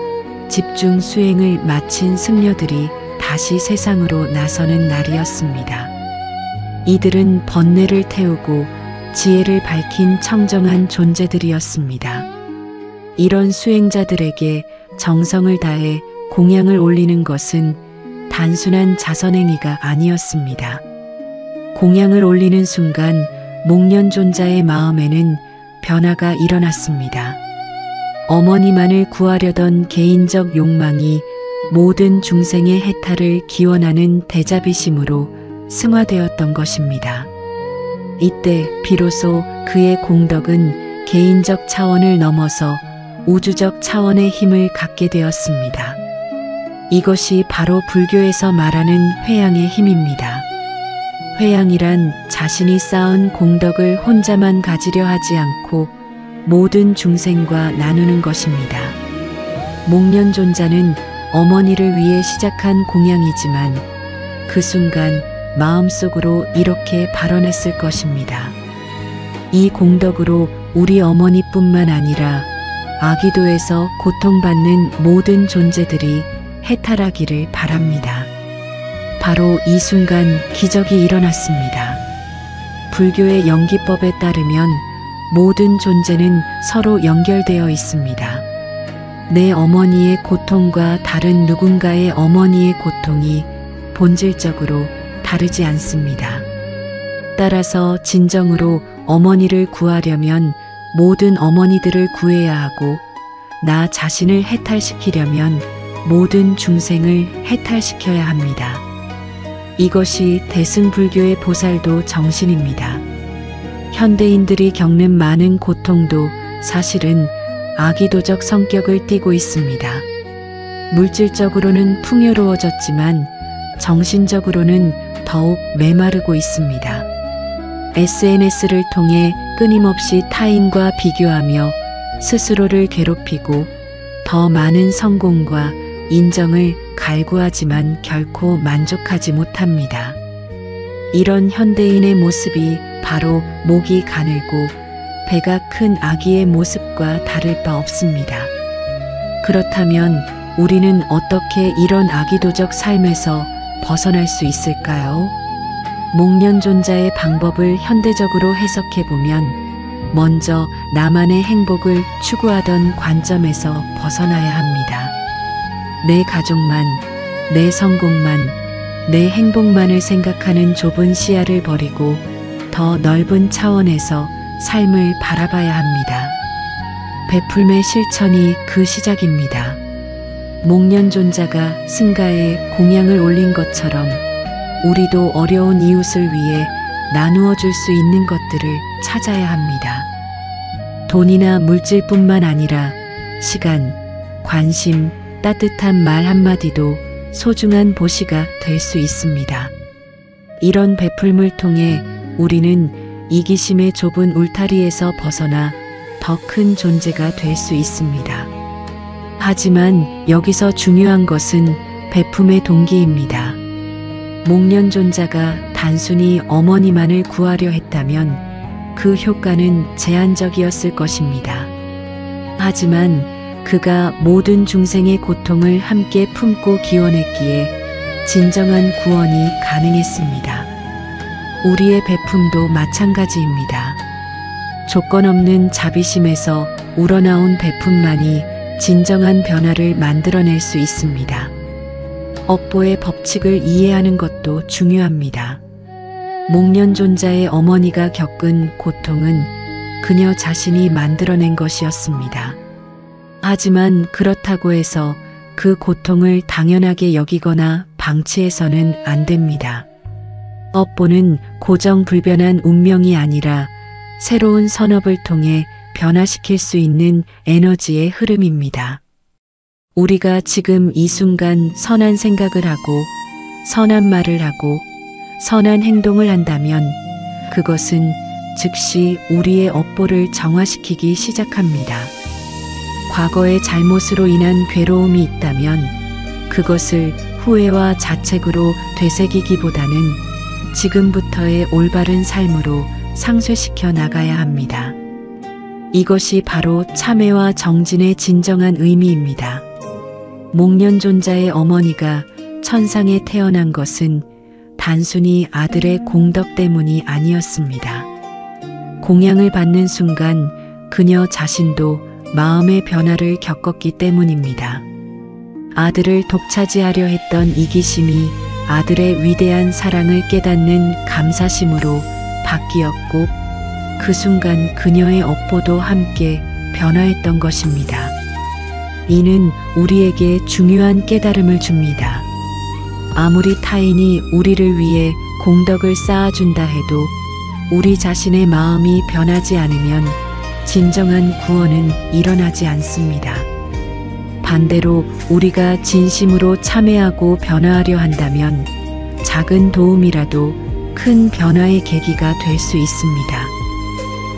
집중 수행을 마친 승려들이 다시 세상으로 나서는 날이었습니다. 이들은 번뇌를 태우고 지혜를 밝힌 청정한 존재들이었습니다. 이런 수행자들에게 정성을 다해 공양을 올리는 것은 단순한 자선행위가 아니었습니다. 공양을 올리는 순간 목련존자의 마음에는 변화가 일어났습니다. 어머니만을 구하려던 개인적 욕망이 모든 중생의 해탈을 기원하는 대자비심으로 승화되었던 것입니다. 이때 비로소 그의 공덕은 개인적 차원을 넘어서 우주적 차원의 힘을 갖게 되었습니다. 이것이 바로 불교에서 말하는 회양의 힘입니다. 회양이란 자신이 쌓은 공덕을 혼자만 가지려 하지 않고 모든 중생과 나누는 것입니다. 목련존자는 어머니를 위해 시작한 공양이지만 그 순간 마음속으로 이렇게 발언했을 것입니다. 이 공덕으로 우리 어머니뿐만 아니라 아기도에서 고통받는 모든 존재들이 해탈하기를 바랍니다. 바로 이 순간 기적이 일어났습니다. 불교의 연기법에 따르면 모든 존재는 서로 연결되어 있습니다. 내 어머니의 고통과 다른 누군가의 어머니의 고통이 본질적으로 다르지 않습니다. 따라서 진정으로 어머니를 구하려면 모든 어머니들을 구해야 하고 나 자신을 해탈시키려면 모든 중생을 해탈시켜야 합니다. 이것이 대승불교의 보살도 정신입니다. 현대인들이 겪는 많은 고통도 사실은 아기도적 성격을 띠고 있습니다. 물질적으로는 풍요로워졌지만 정신적으로는 더욱 메마르고 있습니다. SNS를 통해 끊임없이 타인과 비교하며 스스로를 괴롭히고 더 많은 성공과 인정을 갈구하지만 결코 만족하지 못합니다. 이런 현대인의 모습이 바로 목이 가늘고 배가 큰 아기의 모습과 다를 바 없습니다. 그렇다면 우리는 어떻게 이런 아기도적 삶에서 벗어날 수 있을까요? 목련존자의 방법을 현대적으로 해석해보면 먼저 나만의 행복을 추구하던 관점에서 벗어나야 합니다. 내 가족만, 내 성공만, 내 행복만을 생각하는 좁은 시야를 버리고 더 넓은 차원에서 삶을 바라봐야 합니다. 베풀매 실천이 그 시작입니다. 목련존자가 승가에 공양을 올린 것처럼 우리도 어려운 이웃을 위해 나누어 줄 수 있는 것들을 찾아야 합니다. 돈이나 물질뿐만 아니라 시간, 관심, 따뜻한 말 한마디도 소중한 보시가 될 수 있습니다. 이런 베풀물 통해 우리는 이기심의 좁은 울타리에서 벗어나 더 큰 존재가 될 수 있습니다. 하지만 여기서 중요한 것은 베품의 동기입니다. 목련존자가 단순히 어머니만을 구하려 했다면 그 효과는 제한적이었을 것입니다. 하지만 그가 모든 중생의 고통을 함께 품고 기원했기에 진정한 구원이 가능했습니다. 우리의 베품도 마찬가지입니다. 조건 없는 자비심에서 우러나온 베품만이 진정한 변화를 만들어낼 수 있습니다. 업보의 법칙을 이해하는 것도 중요합니다. 목련존자의 어머니가 겪은 고통은 그녀 자신이 만들어낸 것이었습니다. 하지만 그렇다고 해서 그 고통을 당연하게 여기거나 방치해서는 안 됩니다. 업보는 고정불변한 운명이 아니라 새로운 선업을 통해 변화시킬 수 있는 에너지의 흐름입니다. 우리가 지금 이 순간 선한 생각을 하고 선한 말을 하고 선한 행동을 한다면 그것은 즉시 우리의 업보를 정화시키기 시작합니다. 과거의 잘못으로 인한 괴로움이 있다면 그것을 후회와 자책으로 되새기기보다는 지금부터의 올바른 삶으로 상쇄시켜 나가야 합니다. 이것이 바로 참회와 정진의 진정한 의미입니다. 목련존자의 어머니가 천상에 태어난 것은 단순히 아들의 공덕 때문이 아니었습니다. 공양을 받는 순간 그녀 자신도 마음의 변화를 겪었기 때문입니다. 아들을 독차지하려 했던 이기심이 아들의 위대한 사랑을 깨닫는 감사심으로 바뀌었고 그 순간 그녀의 업보도 함께 변화했던 것입니다. 이는 우리에게 중요한 깨달음을 줍니다. 아무리 타인이 우리를 위해 공덕을 쌓아준다 해도 우리 자신의 마음이 변하지 않으면 진정한 구원은 일어나지 않습니다. 반대로 우리가 진심으로 참회하고 변화하려 한다면 작은 도움이라도 큰 변화의 계기가 될 수 있습니다.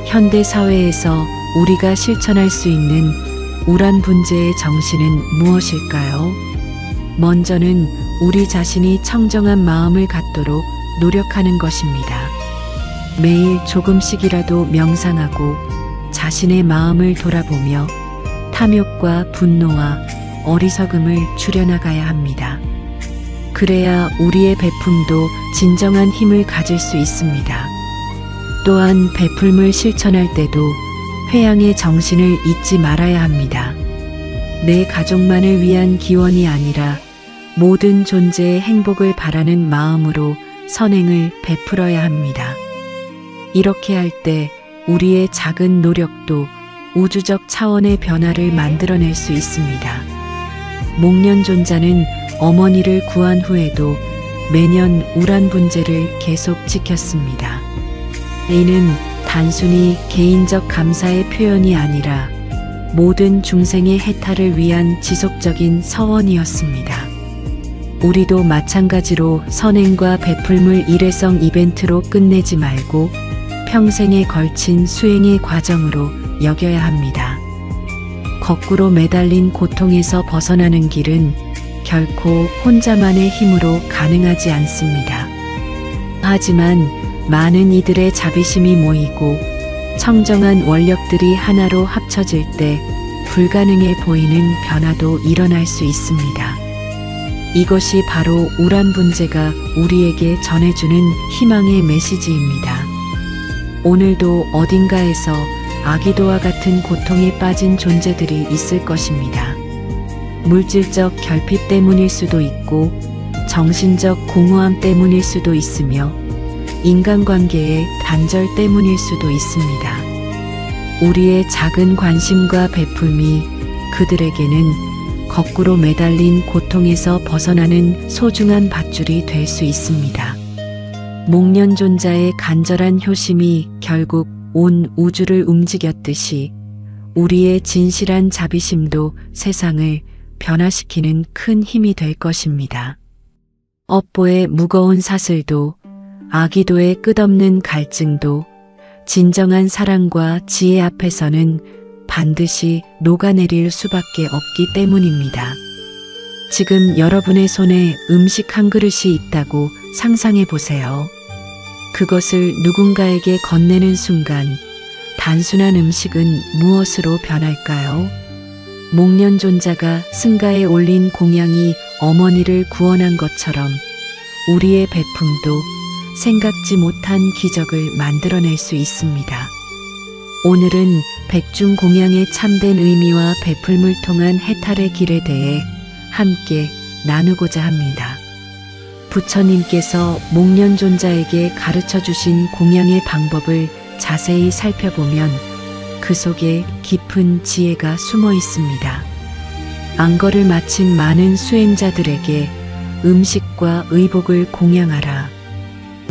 현대 사회에서 우리가 실천할 수 있는 우란분재의 정신은 무엇일까요? 먼저는 우리 자신이 청정한 마음을 갖도록 노력하는 것입니다. 매일 조금씩이라도 명상하고 자신의 마음을 돌아보며 탐욕과 분노와 어리석음을 줄여나가야 합니다. 그래야 우리의 베품도 진정한 힘을 가질 수 있습니다. 또한 베풀물 실천할 때도 회양의 정신을 잊지 말아야 합니다. 내 가족만을 위한 기원이 아니라 모든 존재의 행복을 바라는 마음으로 선행을 베풀어야 합니다. 이렇게 할 때 우리의 작은 노력도 우주적 차원의 변화를 만들어낼 수 있습니다. 목련존자는 어머니를 구한 후에도 매년 우란분재를 계속 지켰습니다. 이는 단순히 개인적 감사의 표현이 아니라 모든 중생의 해탈을 위한 지속적인 서원이었습니다. 우리도 마찬가지로 선행과 베풀물 일회성 이벤트로 끝내지 말고 평생에 걸친 수행의 과정으로 여겨야 합니다. 거꾸로 매달린 고통에서 벗어나는 길은 결코 혼자만의 힘으로 가능하지 않습니다. 하지만 많은 이들의 자비심이 모이고 청정한 원력들이 하나로 합쳐질 때 불가능해 보이는 변화도 일어날 수 있습니다. 이것이 바로 우란분재가 우리에게 전해주는 희망의 메시지입니다. 오늘도 어딘가에서 아기도와 같은 고통에 빠진 존재들이 있을 것입니다. 물질적 결핍 때문일 수도 있고 정신적 공허함 때문일 수도 있으며 인간관계의 단절 때문일 수도 있습니다. 우리의 작은 관심과 베품이 그들에게는 거꾸로 매달린 고통에서 벗어나는 소중한 밧줄이 될 수 있습니다. 목련존자의 간절한 효심이 결국 온 우주를 움직였듯이 우리의 진실한 자비심도 세상을 변화시키는 큰 힘이 될 것입니다. 업보의 무거운 사슬도 아기도의 끝없는 갈증도 진정한 사랑과 지혜 앞에서는 반드시 녹아내릴 수밖에 없기 때문입니다. 지금 여러분의 손에 음식 한 그릇이 있다고 상상해 보세요. 그것을 누군가에게 건네는 순간 단순한 음식은 무엇으로 변할까요? 목련존자가 승가에 올린 공양이 어머니를 구원한 것처럼 우리의 베품도 생각지 못한 기적을 만들어낼 수 있습니다. 오늘은 백중공양의 참된 의미와 베풀물 통한 해탈의 길에 대해 함께 나누고자 합니다. 부처님께서 목련존자에게 가르쳐 주신 공양의 방법을 자세히 살펴보면 그 속에 깊은 지혜가 숨어 있습니다. 안거를 마친 많은 수행자들에게 음식과 의복을 공양하라.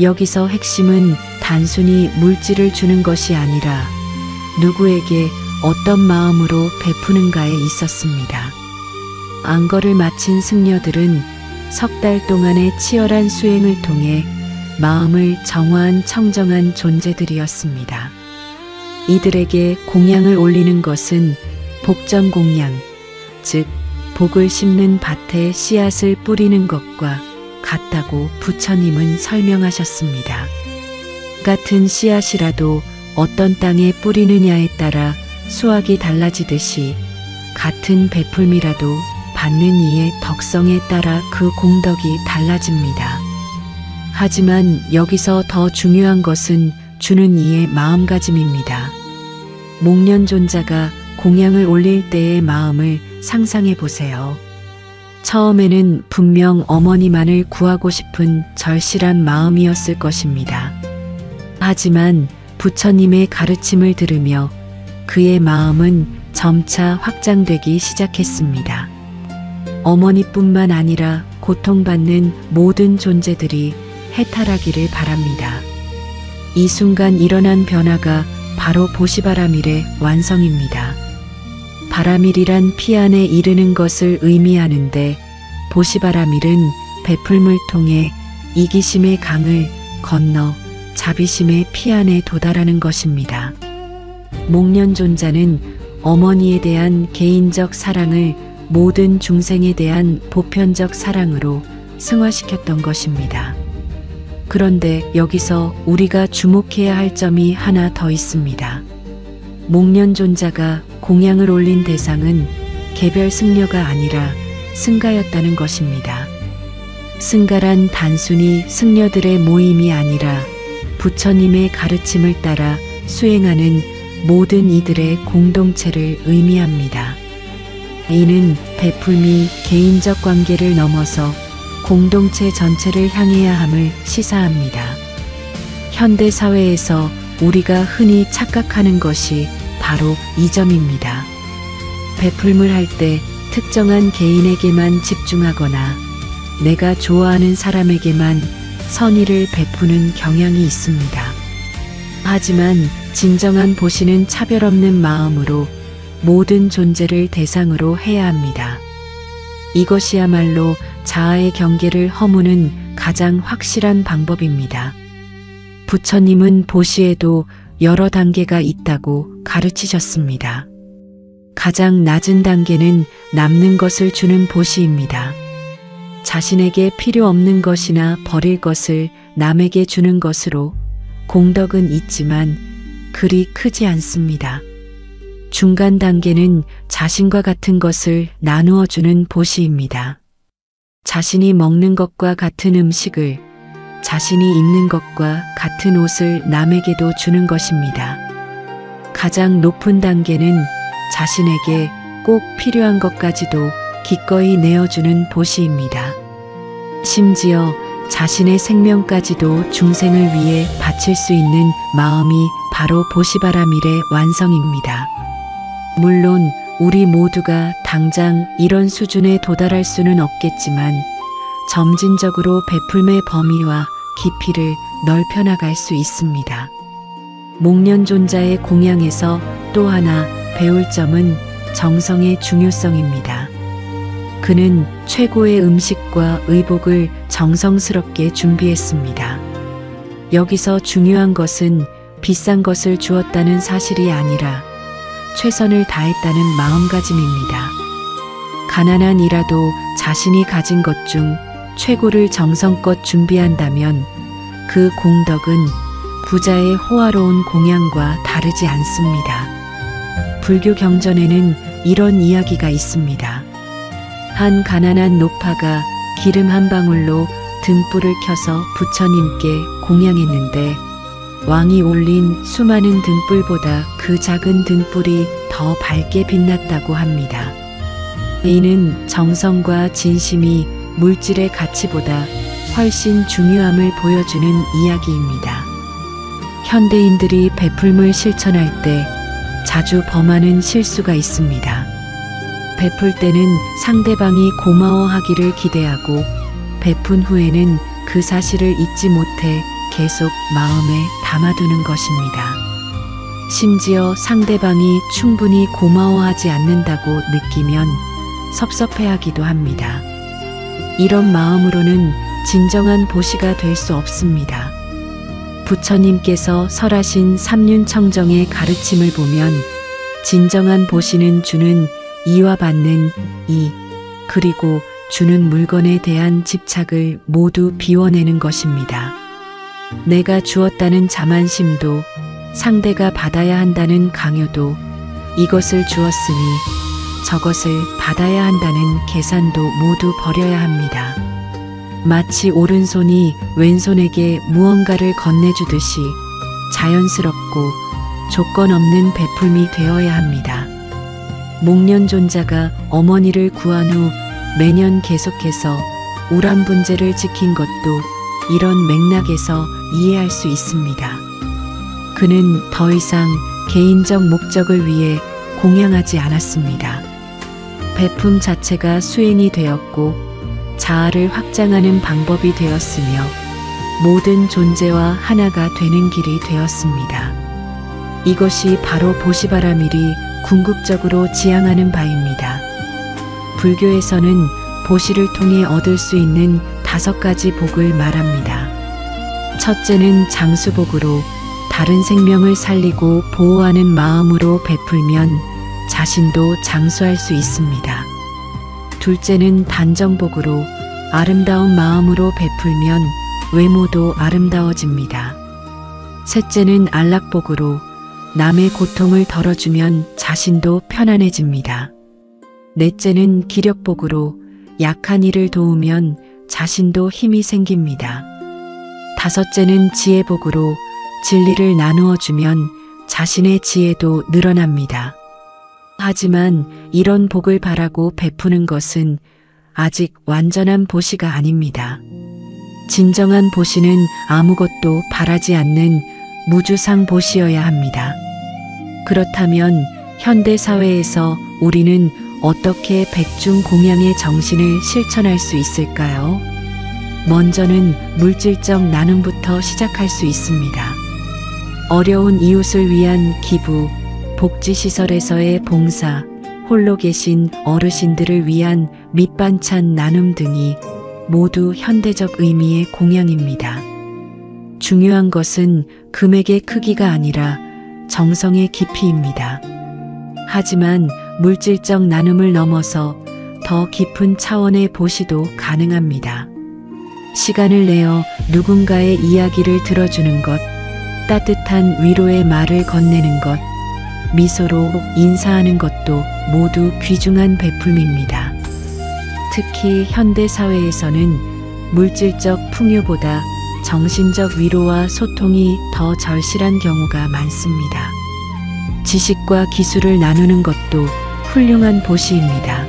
여기서 핵심은 단순히 물질을 주는 것이 아니라 누구에게 어떤 마음으로 베푸는가에 있었습니다. 안거를 마친 승려들은 석 달 동안의 치열한 수행을 통해 마음을 정화한 청정한 존재들이었습니다. 이들에게 공양을 올리는 것은 복전공양, 즉 복을 심는 밭에 씨앗을 뿌리는 것과 같다고 부처님은 설명하셨습니다. 같은 씨앗이라도 어떤 땅에 뿌리느냐에 따라 수확이 달라지듯이 같은 베풀미라도 받는 이의 덕성에 따라 그 공덕이 달라집니다. 하지만 여기서 더 중요한 것은 주는 이의 마음가짐입니다. 목련존자가 공양을 올릴 때의 마음을 상상해 보세요. 처음에는 분명 어머니만을 구하고 싶은 절실한 마음이었을 것입니다. 하지만 부처님의 가르침을 들으며 그의 마음은 점차 확장되기 시작했습니다. 어머니뿐만 아니라 고통받는 모든 존재들이 해탈하기를 바랍니다. 이 순간 일어난 변화가 바로 보시바라밀의 완성입니다. 바라밀이란 피 안에 이르는 것을 의미하는데 보시바라밀은 베풀물 통해 이기심의 강을 건너 자비심의 피 안에 도달하는 것입니다. 목련존자는 어머니에 대한 개인적 사랑을 모든 중생에 대한 보편적 사랑으로 승화시켰던 것입니다. 그런데 여기서 우리가 주목해야 할 점이 하나 더 있습니다. 목련존자가 공양을 올린 대상은 개별 승려가 아니라 승가였다는 것입니다. 승가란 단순히 승려들의 모임이 아니라 부처님의 가르침을 따라 수행하는 모든 이들의 공동체를 의미합니다. 이는 베풀미 개인적 관계를 넘어서 공동체 전체를 향해야 함을 시사합니다. 현대 사회에서 우리가 흔히 착각하는 것이 바로 이 점입니다. 베풀물 할 때 특정한 개인에게만 집중하거나 내가 좋아하는 사람에게만 선의를 베푸는 경향이 있습니다. 하지만 진정한 보시는 차별 없는 마음으로 모든 존재를 대상으로 해야 합니다. 이것이야말로 자아의 경계를 허무는 가장 확실한 방법입니다. 부처님은 보시에도 여러 단계가 있다고 가르치셨습니다. 가장 낮은 단계는 남는 것을 주는 보시입니다. 자신에게 필요 없는 것이나 버릴 것을 남에게 주는 것으로 공덕은 있지만 그리 크지 않습니다. 중간 단계는 자신과 같은 것을 나누어 주는 보시입니다. 자신이 먹는 것과 같은 음식을, 자신이 입는 것과 같은 옷을 남에게도 주는 것입니다. 가장 높은 단계는 자신에게 꼭 필요한 것까지도 기꺼이 내어주는 보시입니다. 심지어 자신의 생명까지도 중생을 위해 바칠 수 있는 마음이 바로 보시바라밀의 완성입니다. 물론 우리 모두가 당장 이런 수준에 도달할 수는 없겠지만 점진적으로 베풀매 범위와 깊이를 넓혀나갈 수 있습니다. 목련존자의 공양에서 또 하나 배울 점은 정성의 중요성입니다. 그는 최고의 음식과 의복을 정성스럽게 준비했습니다. 여기서 중요한 것은 비싼 것을 주었다는 사실이 아니라 최선을 다했다는 마음가짐입니다. 가난한 이라도 자신이 가진 것 중 최고를 정성껏 준비한다면 그 공덕은 부자의 호화로운 공양과 다르지 않습니다. 불교 경전에는 이런 이야기가 있습니다. 한 가난한 노파가 기름 한 방울로 등불을 켜서 부처님께 공양했는데 왕이 올린 수많은 등불보다 그 작은 등불이 더 밝게 빛났다고 합니다. 이는 정성과 진심이 물질의 가치보다 훨씬 중요함을 보여주는 이야기입니다. 현대인들이 베풀물 실천할 때 자주 범하는 실수가 있습니다. 베풀 때는 상대방이 고마워하기를 기대하고 베푼 후에는 그 사실을 잊지 못해 계속 마음에 담아두는 것입니다. 심지어 상대방이 충분히 고마워하지 않는다고 느끼면 섭섭해하기도 합니다. 이런 마음으로는 진정한 보시가 될 수 없습니다. 부처님께서 설하신 삼륜청정의 가르침을 보면 진정한 보시는 주는 이와 받는 이, 그리고 주는 물건에 대한 집착을 모두 비워내는 것입니다. 내가 주었다는 자만심도, 상대가 받아야 한다는 강요도, 이것을 주었으니 저것을 받아야 한다는 계산도 모두 버려야 합니다. 마치 오른손이 왼손에게 무언가를 건네주듯이 자연스럽고 조건 없는 베풀미 되어야 합니다. 목련존자가 어머니를 구한 후 매년 계속해서 우람분재를 지킨 것도 이런 맥락에서 이해할 수 있습니다. 그는 더 이상 개인적 목적을 위해 공양하지 않았습니다. 베품 자체가 수행이 되었고 자아를 확장하는 방법이 되었으며 모든 존재와 하나가 되는 길이 되었습니다. 이것이 바로 보시바라밀이 궁극적으로 지향하는 바입니다. 불교에서는 보시를 통해 얻을 수 있는 5가지 복을 말합니다. 첫째는 장수복으로 다른 생명을 살리고 보호하는 마음으로 베풀면 자신도 장수할 수 있습니다. 둘째는 단정복으로 아름다운 마음으로 베풀면 외모도 아름다워집니다. 셋째는 안락복으로 남의 고통을 덜어주면 자신도 편안해집니다. 넷째는 기력복으로 약한 이를 도우면 자신도 힘이 생깁니다. 다섯째는 지혜복으로 진리를 나누어 주면 자신의 지혜도 늘어납니다. 하지만 이런 복을 바라고 베푸는 것은 아직 완전한 보시가 아닙니다. 진정한 보시는 아무것도 바라지 않는 무주상 보시여야 합니다. 그렇다면 현대 사회에서 우리는 어떻게 백중공양의 정신을 실천할 수 있을까요? 먼저는 물질적 나눔부터 시작할 수 있습니다. 어려운 이웃을 위한 기부, 복지시설에서의 봉사, 홀로 계신 어르신들을 위한 밑반찬 나눔 등이 모두 현대적 의미의 공양입니다. 중요한 것은 금액의 크기가 아니라 정성의 깊이입니다. 하지만 물질적 나눔을 넘어서 더 깊은 차원의 보시도 가능합니다. 시간을 내어 누군가의 이야기를 들어주는 것, 따뜻한 위로의 말을 건네는 것, 미소로 인사하는 것도 모두 귀중한 베풀미입니다. 특히 현대 사회에서는 물질적 풍요보다 정신적 위로와 소통이 더 절실한 경우가 많습니다. 지식과 기술을 나누는 것도 훌륭한 보시입니다.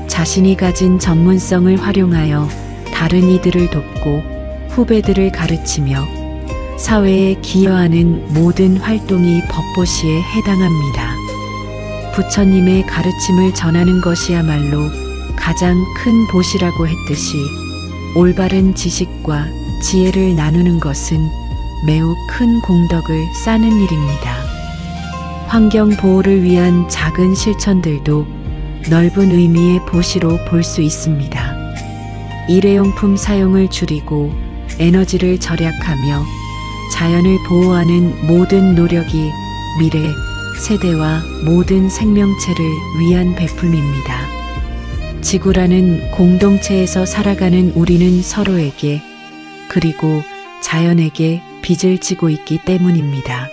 자신이 가진 전문성을 활용하여 다른 이들을 돕고 후배들을 가르치며 사회에 기여하는 모든 활동이 법보시에 해당합니다. 부처님의 가르침을 전하는 것이야말로 가장 큰 보시라고 했듯이 올바른 지식과 지혜를 나누는 것은 매우 큰 공덕을 쌓는 일입니다. 환경 보호를 위한 작은 실천들도 넓은 의미의 보시로 볼 수 있습니다. 일회용품 사용을 줄이고 에너지를 절약하며 자연을 보호하는 모든 노력이 미래 세대와 모든 생명체를 위한 베풀미입니다. 지구라는 공동체에서 살아가는 우리는 서로에게 그리고 자연에게 빚을 지고 있기 때문입니다.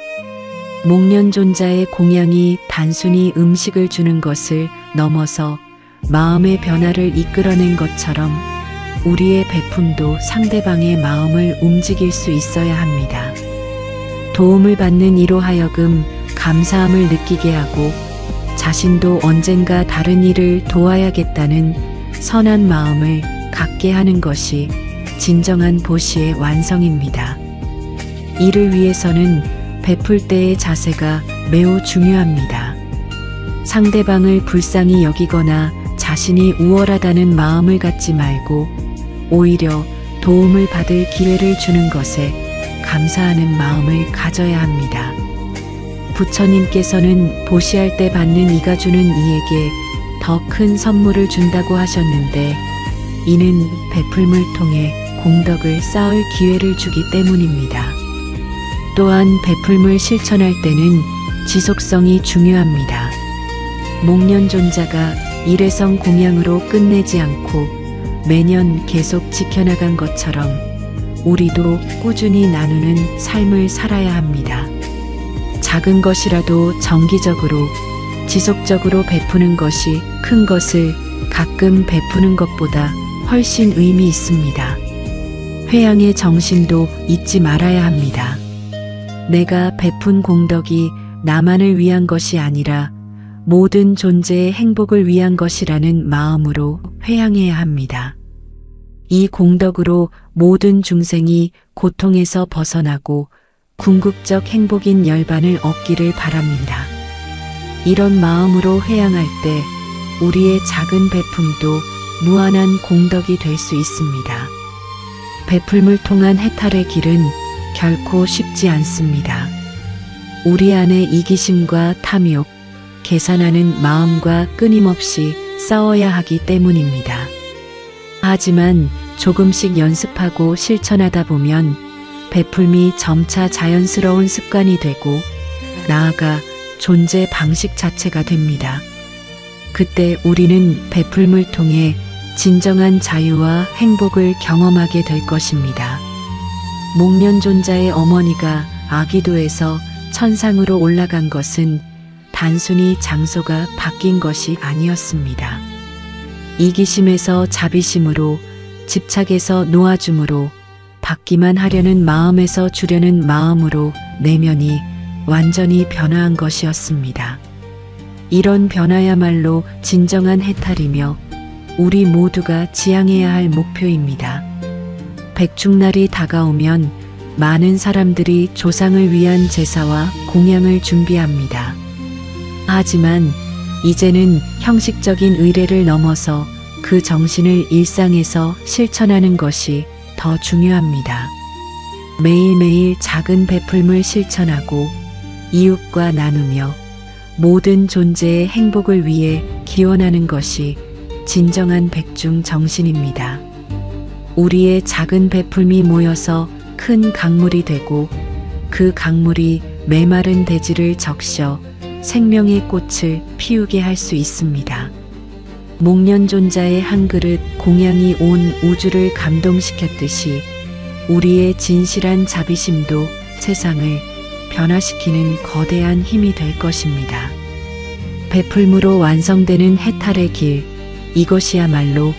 목련존자의 공양이 단순히 음식을 주는 것을 넘어서 마음의 변화를 이끌어낸 것처럼 우리의 베품도 상대방의 마음을 움직일 수 있어야 합니다. 도움을 받는 이로 하여금 감사함을 느끼게 하고 자신도 언젠가 다른 이를 도와야겠다는 선한 마음을 갖게 하는 것이 진정한 보시의 완성입니다. 이를 위해서는 베풀 때의 자세가 매우 중요합니다. 상대방을 불쌍히 여기거나 자신이 우월하다는 마음을 갖지 말고 오히려 도움을 받을 기회를 주는 것에 감사하는 마음을 가져야 합니다. 부처님께서는 보시할 때 받는 이가 주는 이에게 더 큰 선물을 준다고 하셨는데 이는 베풀물 통해 공덕을 쌓을 기회를 주기 때문입니다. 또한 베풀물 실천할 때는 지속성이 중요합니다. 목련존자가 일회성 공양으로 끝내지 않고 매년 계속 지켜나간 것처럼 우리도 꾸준히 나누는 삶을 살아야 합니다. 작은 것이라도 정기적으로 지속적으로 베푸는 것이 큰 것을 가끔 베푸는 것보다 훨씬 의미 있습니다. 회양의 정신도 잊지 말아야 합니다. 내가 베푼 공덕이 나만을 위한 것이 아니라 모든 존재의 행복을 위한 것이라는 마음으로 회양해야 합니다. 이 공덕으로 모든 중생이 고통에서 벗어나고 궁극적 행복인 열반을 얻기를 바랍니다. 이런 마음으로 회양할 때 우리의 작은 베품도 무한한 공덕이 될 수 있습니다. 베풀물 통한 해탈의 길은 결코 쉽지 않습니다. 우리 안에 이기심과 탐욕, 계산하는 마음과 끊임없이 싸워야 하기 때문입니다. 하지만 조금씩 연습하고 실천하다 보면 베풀미 점차 자연스러운 습관이 되고 나아가 존재 방식 자체가 됩니다. 그때 우리는 베풀물 통해 진정한 자유와 행복을 경험하게 될 것입니다. 목련존자의 어머니가 아기도에서 천상으로 올라간 것은 단순히 장소가 바뀐 것이 아니었습니다. 이기심에서 자비심으로, 집착에서 놓아줌으로, 받기만 하려는 마음에서 주려는 마음으로 내면이 완전히 변화한 것이었습니다. 이런 변화야말로 진정한 해탈이며 우리 모두가 지향해야 할 목표입니다. 백중날이 다가오면 많은 사람들이 조상을 위한 제사와 공양을 준비합니다. 하지만 이제는 형식적인 의례를 넘어서 그 정신을 일상에서 실천하는 것이 더 중요합니다. 매일매일 작은 베풀물 실천하고 이웃과 나누며 모든 존재의 행복을 위해 기원하는 것이 진정한 백중 정신입니다. 우리의 작은 베풀미 모여서 큰 강물이 되고 그 강물이 메마른 대지를 적셔 생명의 꽃을 피우게 할 수 있습니다. 목련존자의 한 그릇 공양이 온 우주를 감동시켰듯이 우리의 진실한 자비심도 세상을 변화시키는 거대한 힘이 될 것입니다. 베풀무로 완성되는 해탈의 길, 이것이야말로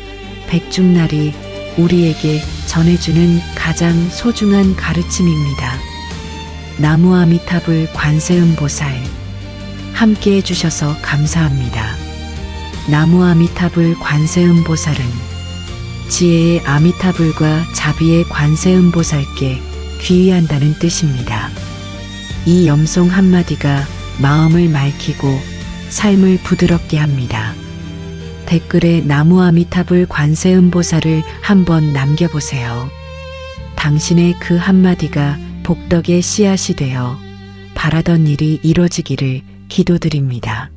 백중날이 우리에게 전해주는 가장 소중한 가르침입니다. 나무 아미타불 관세음보살 함께 해주셔서 감사합니다. 나무 아미타불 관세음보살은 지혜의 아미타불과 자비의 관세음보살께 귀의한다는 뜻입니다. 이 염송 한마디가 마음을 맑히고 삶을 부드럽게 합니다. 댓글에 나무 아미타불 관세음보살을 한번 남겨보세요. 당신의 그 한마디가 복덕의 씨앗이 되어 바라던 일이 이뤄지기를 기도드립니다.